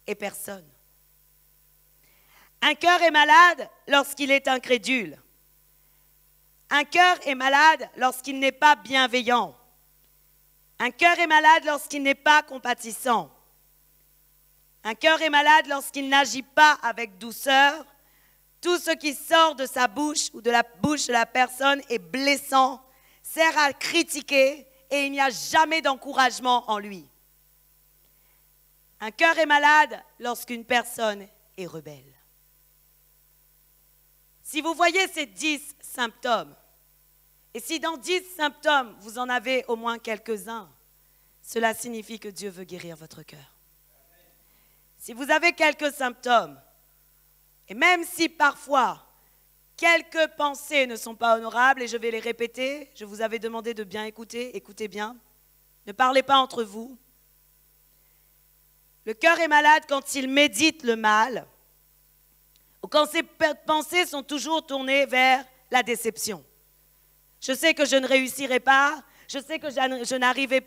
et personne. Un cœur est malade lorsqu'il est incrédule. Un cœur est malade lorsqu'il n'est pas bienveillant. Un cœur est malade lorsqu'il n'est pas compatissant. Un cœur est malade lorsqu'il n'agit pas avec douceur. Tout ce qui sort de sa bouche ou de la bouche de la personne est blessant, sert à critiquer et il n'y a jamais d'encouragement en lui. Un cœur est malade lorsqu'une personne est rebelle. Si vous voyez ces 10 symptômes, et si dans 10 symptômes, vous en avez au moins quelques-uns, cela signifie que Dieu veut guérir votre cœur. Si vous avez quelques symptômes, et même si parfois, quelques pensées ne sont pas honorables, et je vais les répéter, je vous avais demandé de bien écouter, écoutez bien, ne parlez pas entre vous. Le cœur est malade quand il médite le mal, ou quand ses pensées sont toujours tournées vers la déception. Je sais que je ne réussirai pas, je sais que je n'arriverai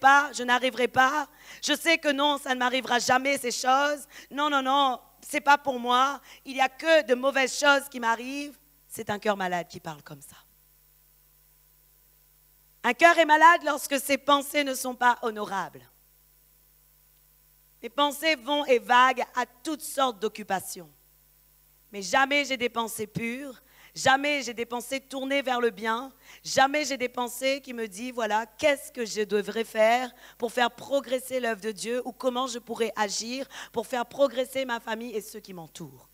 pas, je sais que non, ça ne m'arrivera jamais ces choses, non, c'est pas pour moi, il n'y a que de mauvaises choses qui m'arrivent. C'est un cœur malade qui parle comme ça. Un cœur est malade lorsque ses pensées ne sont pas honorables. Mes pensées vont et vaguent à toutes sortes d'occupations. Mais jamais j'ai des pensées pures, Jamais j'ai des pensées tournées vers le bien. Jamais j'ai des pensées qui me disent, voilà, qu'est-ce que je devrais faire pour faire progresser l'œuvre de Dieu ou comment je pourrais agir pour faire progresser ma famille et ceux qui m'entourent.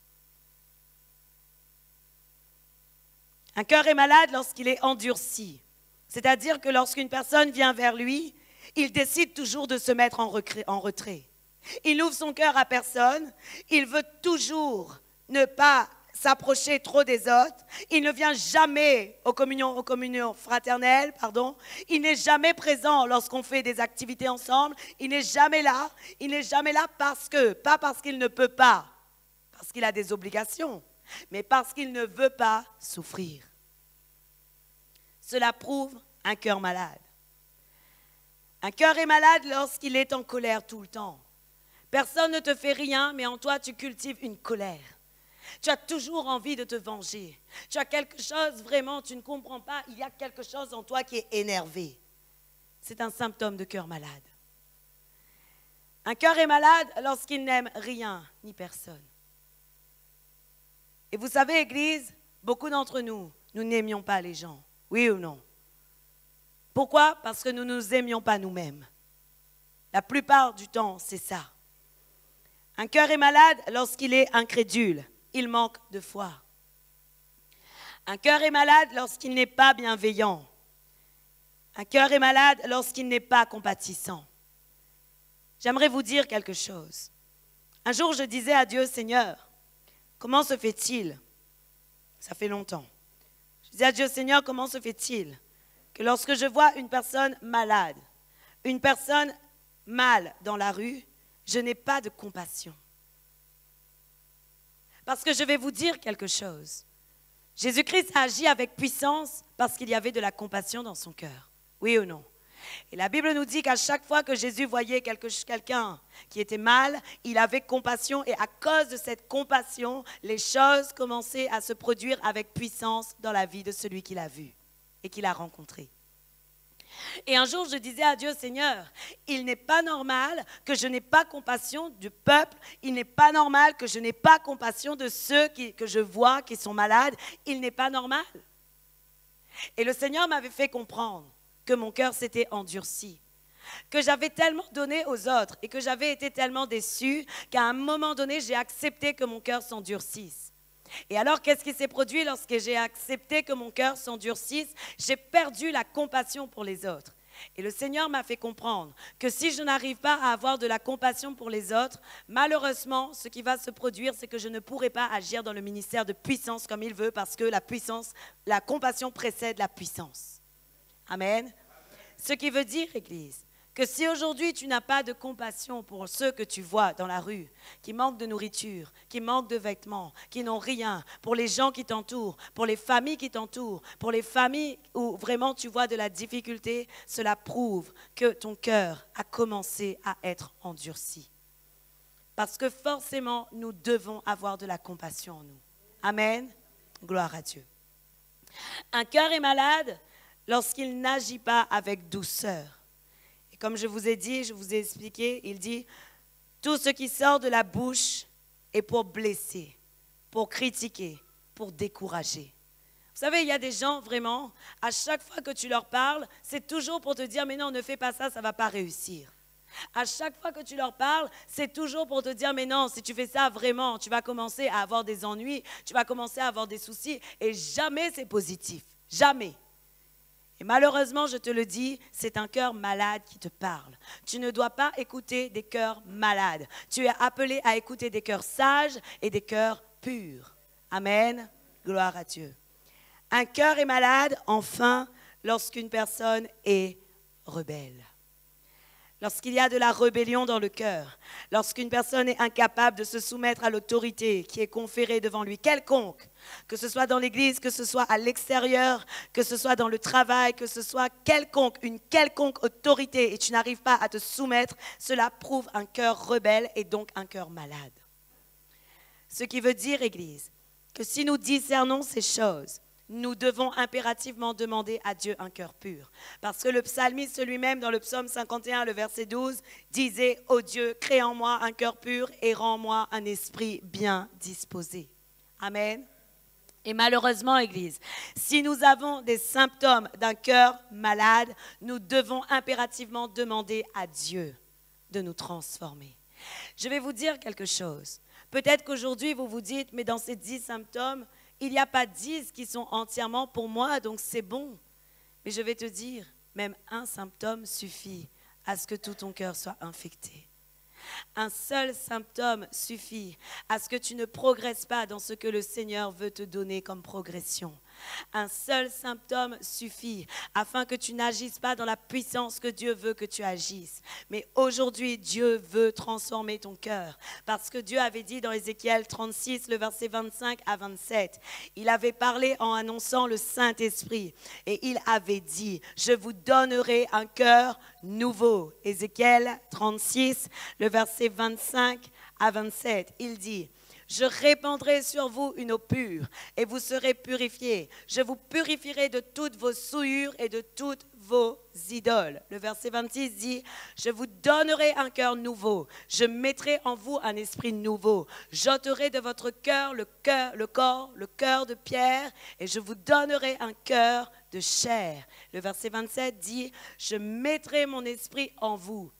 Un cœur est malade lorsqu'il est endurci. C'est-à-dire que lorsqu'une personne vient vers lui, il décide toujours de se mettre en retrait. Il n'ouvre son cœur à personne. Il veut toujours ne pas s'approcher trop des autres. Il ne vient jamais aux communions fraternelles, Il n'est jamais présent lorsqu'on fait des activités ensemble. Il n'est jamais là. Il n'est jamais là pas parce qu'il ne peut pas, parce qu'il a des obligations, mais parce qu'il ne veut pas souffrir. Cela prouve un cœur malade. Un cœur est malade lorsqu'il est en colère tout le temps. Personne ne te fait rien, mais en toi, tu cultives une colère. Tu as toujours envie de te venger. Tu as quelque chose, vraiment, tu ne comprends pas. Il y a quelque chose en toi qui est énervé. C'est un symptôme de cœur malade. Un cœur est malade lorsqu'il n'aime rien ni personne. Et vous savez, Église, beaucoup d'entre nous, nous n'aimions pas les gens. Oui ou non? Pourquoi? Parce que nous ne nous aimions pas nous-mêmes. La plupart du temps, c'est ça. Un cœur est malade lorsqu'il est incrédule. Il manque de foi. Un cœur est malade lorsqu'il n'est pas bienveillant. Un cœur est malade lorsqu'il n'est pas compatissant. J'aimerais vous dire quelque chose. Un jour, je disais à Dieu, Seigneur, comment se fait-il? Ça fait longtemps. Je disais à Dieu, Seigneur, comment se fait-il que lorsque je vois une personne malade, une personne mal dans la rue, je n'ai pas de compassion? Parce que je vais vous dire quelque chose. Jésus-Christ a agi avec puissance parce qu'il y avait de la compassion dans son cœur. Oui ou non? Et la Bible nous dit qu'à chaque fois que Jésus voyait quelqu'un qui était mal, il avait compassion et à cause de cette compassion, les choses commençaient à se produire avec puissance dans la vie de celui qu'il a vu et qu'il a rencontré. Et un jour, je disais à Dieu, Seigneur, il n'est pas normal que je n'ai pas compassion du peuple, il n'est pas normal que je n'ai pas compassion de ceux que je vois qui sont malades, il n'est pas normal. Et le Seigneur m'avait fait comprendre que mon cœur s'était endurci, que j'avais tellement donné aux autres et que j'avais été tellement déçue qu'à un moment donné, j'ai accepté que mon cœur s'endurcisse. Et alors, qu'est-ce qui s'est produit lorsque j'ai accepté que mon cœur s'endurcisse? J'ai perdu la compassion pour les autres. Et le Seigneur m'a fait comprendre que si je n'arrive pas à avoir de la compassion pour les autres, malheureusement, ce qui va se produire, c'est que je ne pourrai pas agir dans le ministère de puissance comme il veut parce que la compassion précède la puissance. Amen. Ce qui veut dire, Église, que si aujourd'hui tu n'as pas de compassion pour ceux que tu vois dans la rue, qui manquent de nourriture, qui manquent de vêtements, qui n'ont rien, pour les gens qui t'entourent, pour les familles qui t'entourent, pour les familles où vraiment tu vois de la difficulté, cela prouve que ton cœur a commencé à être endurci. Parce que forcément, nous devons avoir de la compassion en nous. Amen. Gloire à Dieu. Un cœur est malade lorsqu'il n'agit pas avec douceur. Et comme je vous ai dit, je vous ai expliqué, il dit, tout ce qui sort de la bouche est pour blesser, pour critiquer, pour décourager. Vous savez, il y a des gens vraiment, à chaque fois que tu leur parles, c'est toujours pour te dire, mais non, ne fais pas ça, ça ne va pas réussir. À chaque fois que tu leur parles, c'est toujours pour te dire, mais non, si tu fais ça vraiment, tu vas commencer à avoir des ennuis, tu vas commencer à avoir des soucis, et jamais c'est positif, jamais. Et malheureusement, je te le dis, c'est un cœur malade qui te parle. Tu ne dois pas écouter des cœurs malades. Tu es appelé à écouter des cœurs sages et des cœurs purs. Amen. Gloire à Dieu. Un cœur est malade, enfin, lorsqu'une personne est rebelle. Lorsqu'il y a de la rébellion dans le cœur, lorsqu'une personne est incapable de se soumettre à l'autorité qui est conférée devant lui, quelconque, que ce soit dans l'église, que ce soit à l'extérieur, que ce soit dans le travail, que ce soit une quelconque autorité et tu n'arrives pas à te soumettre, cela prouve un cœur rebelle et donc un cœur malade. Ce qui veut dire, Église, que si nous discernons ces choses, nous devons impérativement demander à Dieu un cœur pur. Parce que le psalmiste lui-même, dans le psaume 51, le verset 12, disait « Ô Dieu, crée en moi un cœur pur et rends-moi un esprit bien disposé. » Amen. Et malheureusement, Église, si nous avons des symptômes d'un cœur malade, nous devons impérativement demander à Dieu de nous transformer. Je vais vous dire quelque chose. Peut-être qu'aujourd'hui, vous vous dites, mais dans ces 10 symptômes, il n'y a pas 10 qui sont entièrement pour moi, donc c'est bon. Mais je vais te dire, même un symptôme suffit à ce que tout ton cœur soit infecté. Un seul symptôme suffit à ce que tu ne progresses pas dans ce que le Seigneur veut te donner comme progression. Un seul symptôme suffit afin que tu n'agisses pas dans la puissance que Dieu veut que tu agisses. Mais aujourd'hui, Dieu veut transformer ton cœur. Parce que Dieu avait dit dans Ézéchiel 36, le verset 25 à 27, il avait parlé en annonçant le Saint-Esprit. Et il avait dit, je vous donnerai un cœur nouveau. Ézéchiel 36, le verset 25 à 27, il dit, je répandrai sur vous une eau pure et vous serez purifiés. Je vous purifierai de toutes vos souillures et de toutes vos idoles. Le verset 26 dit, je vous donnerai un cœur nouveau. Je mettrai en vous un esprit nouveau. J'ôterai de votre cœur le cœur de pierre et je vous donnerai un cœur de chair. Le verset 27 dit, je mettrai mon esprit en vous.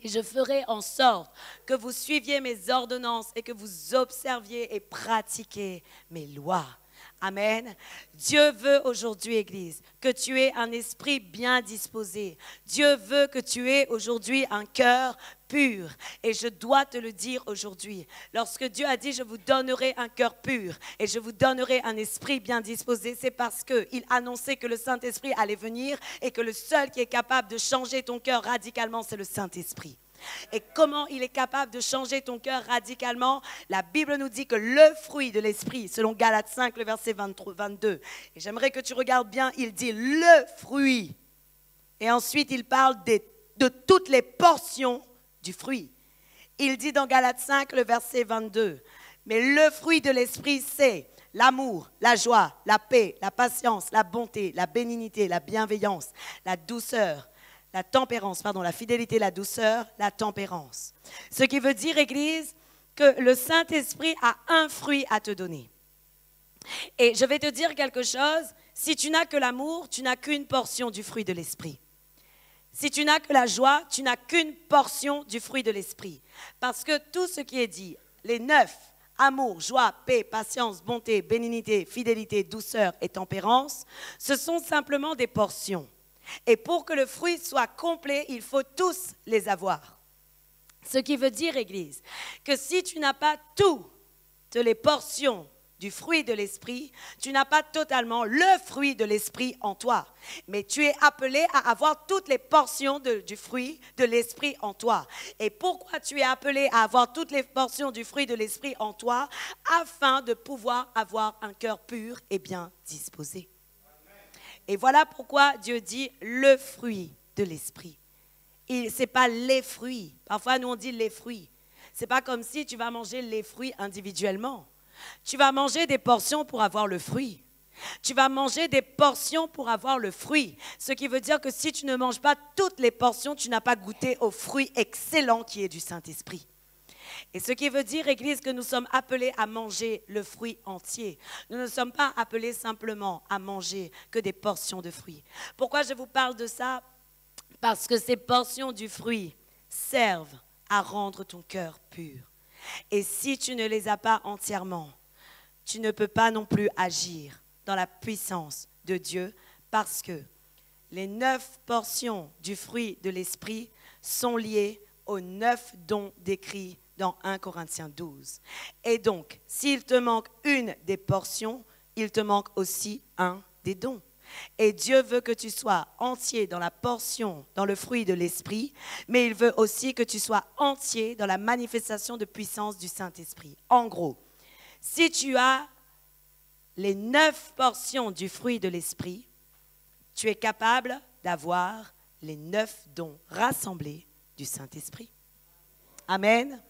Et je ferai en sorte que vous suiviez mes ordonnances et que vous observiez et pratiquiez mes lois. Amen. Dieu veut aujourd'hui, Église, que tu aies un esprit bien disposé. Dieu veut que tu aies aujourd'hui un cœur pur. Et je dois te le dire aujourd'hui. Lorsque Dieu a dit, je vous donnerai un cœur pur et je vous donnerai un esprit bien disposé, c'est parce qu'il annonçait que le Saint-Esprit allait venir et que le seul qui est capable de changer ton cœur radicalement, c'est le Saint-Esprit. Et comment il est capable de changer ton cœur radicalement? La Bible nous dit que le fruit de l'esprit, selon Galates 5, le verset 22, et j'aimerais que tu regardes bien, il dit le fruit. Et ensuite, il parle de toutes les portions du fruit. Il dit dans Galates 5, le verset 22, mais le fruit de l'esprit, c'est l'amour, la joie, la paix, la patience, la bonté, la bénignité, la bienveillance, la douceur, la tempérance, la fidélité, la douceur, la tempérance. Ce qui veut dire, Église, que le Saint-Esprit a un fruit à te donner. Et je vais te dire quelque chose, si tu n'as que l'amour, tu n'as qu'une portion du fruit de l'Esprit. Si tu n'as que la joie, tu n'as qu'une portion du fruit de l'Esprit. Parce que tout ce qui est dit, les 9, amour, joie, paix, patience, bonté, bénignité, fidélité, douceur et tempérance, ce sont simplement des portions. Et pour que le fruit soit complet, il faut tous les avoir. Ce qui veut dire, Église, que si tu n'as pas toutes les portions du fruit de l'esprit, tu n'as pas totalement le fruit de l'esprit en toi. Mais tu es appelé à avoir toutes les portions du fruit de l'esprit en toi. Et pourquoi tu es appelé à avoir toutes les portions du fruit de l'esprit en toi? Afin de pouvoir avoir un cœur pur et bien disposé. Et voilà pourquoi Dieu dit le fruit de l'esprit. Ce n'est pas les fruits. Parfois, nous, on dit les fruits. Ce n'est pas comme si tu vas manger les fruits individuellement. Tu vas manger des portions pour avoir le fruit. Tu vas manger des portions pour avoir le fruit. Ce qui veut dire que si tu ne manges pas toutes les portions, tu n'as pas goûté au fruit excellent qui est du Saint-Esprit. Et ce qui veut dire, Église, que nous sommes appelés à manger le fruit entier. Nous ne sommes pas appelés simplement à manger que des portions de fruits. Pourquoi je vous parle de ça? Parce que ces portions du fruit servent à rendre ton cœur pur. Et si tu ne les as pas entièrement, tu ne peux pas non plus agir dans la puissance de Dieu parce que les 9 portions du fruit de l'esprit sont liées aux 9 dons décrits dans 1 Corinthiens 12. Et donc, s'il te manque une des portions, il te manque aussi un des dons. Et Dieu veut que tu sois entier dans la portion, dans le fruit de l'esprit, mais il veut aussi que tu sois entier dans la manifestation de puissance du Saint-Esprit. En gros, si tu as les 9 portions du fruit de l'esprit, tu es capable d'avoir les 9 dons rassemblés du Saint-Esprit. Amen.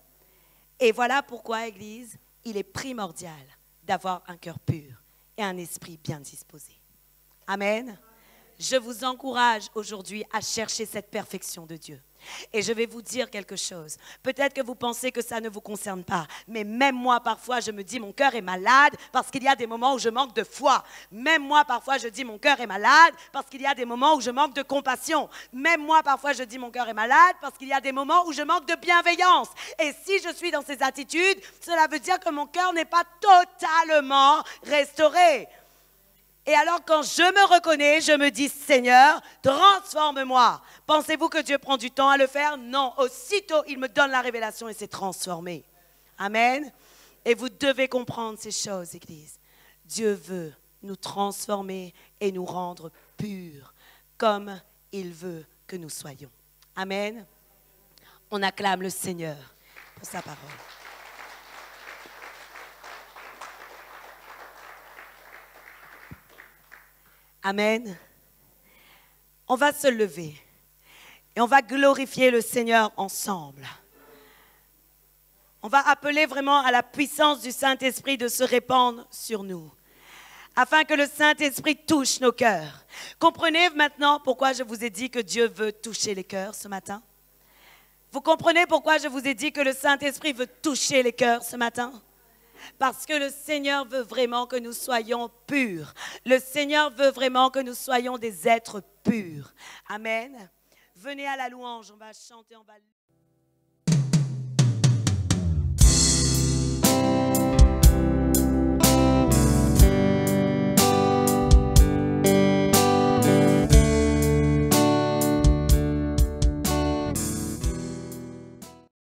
Et voilà pourquoi, Église, il est primordial d'avoir un cœur pur et un esprit bien disposé. Amen. Je vous encourage aujourd'hui à chercher cette perfection de Dieu. Et je vais vous dire quelque chose. Peut-être que vous pensez que ça ne vous concerne pas. Mais même moi, parfois, je me dis mon cœur est malade parce qu'il y a des moments où je manque de foi. Même moi, parfois, je dis mon cœur est malade parce qu'il y a des moments où je manque de compassion. Même moi, parfois, je dis mon cœur est malade parce qu'il y a des moments où je manque de bienveillance. Et si je suis dans ces attitudes, cela veut dire que mon cœur n'est pas totalement restauré. Et alors quand je me reconnais, je me dis, Seigneur, transforme-moi. Pensez-vous que Dieu prend du temps à le faire? Non, aussitôt il me donne la révélation et c'est transformé. Amen. Et vous devez comprendre ces choses, Église. Dieu veut nous transformer et nous rendre purs, comme il veut que nous soyons. Amen. On acclame le Seigneur pour sa parole. Amen. On va se lever et on va glorifier le Seigneur ensemble. On va appeler vraiment à la puissance du Saint-Esprit de se répandre sur nous, afin que le Saint-Esprit touche nos cœurs. Comprenez maintenant pourquoi je vous ai dit que Dieu veut toucher les cœurs ce matin? Vous comprenez pourquoi je vous ai dit que le Saint-Esprit veut toucher les cœurs ce matin? Parce que le Seigneur veut vraiment que nous soyons purs. Le Seigneur veut vraiment que nous soyons des êtres purs. Amen. Venez à la louange, on va chanter, on va...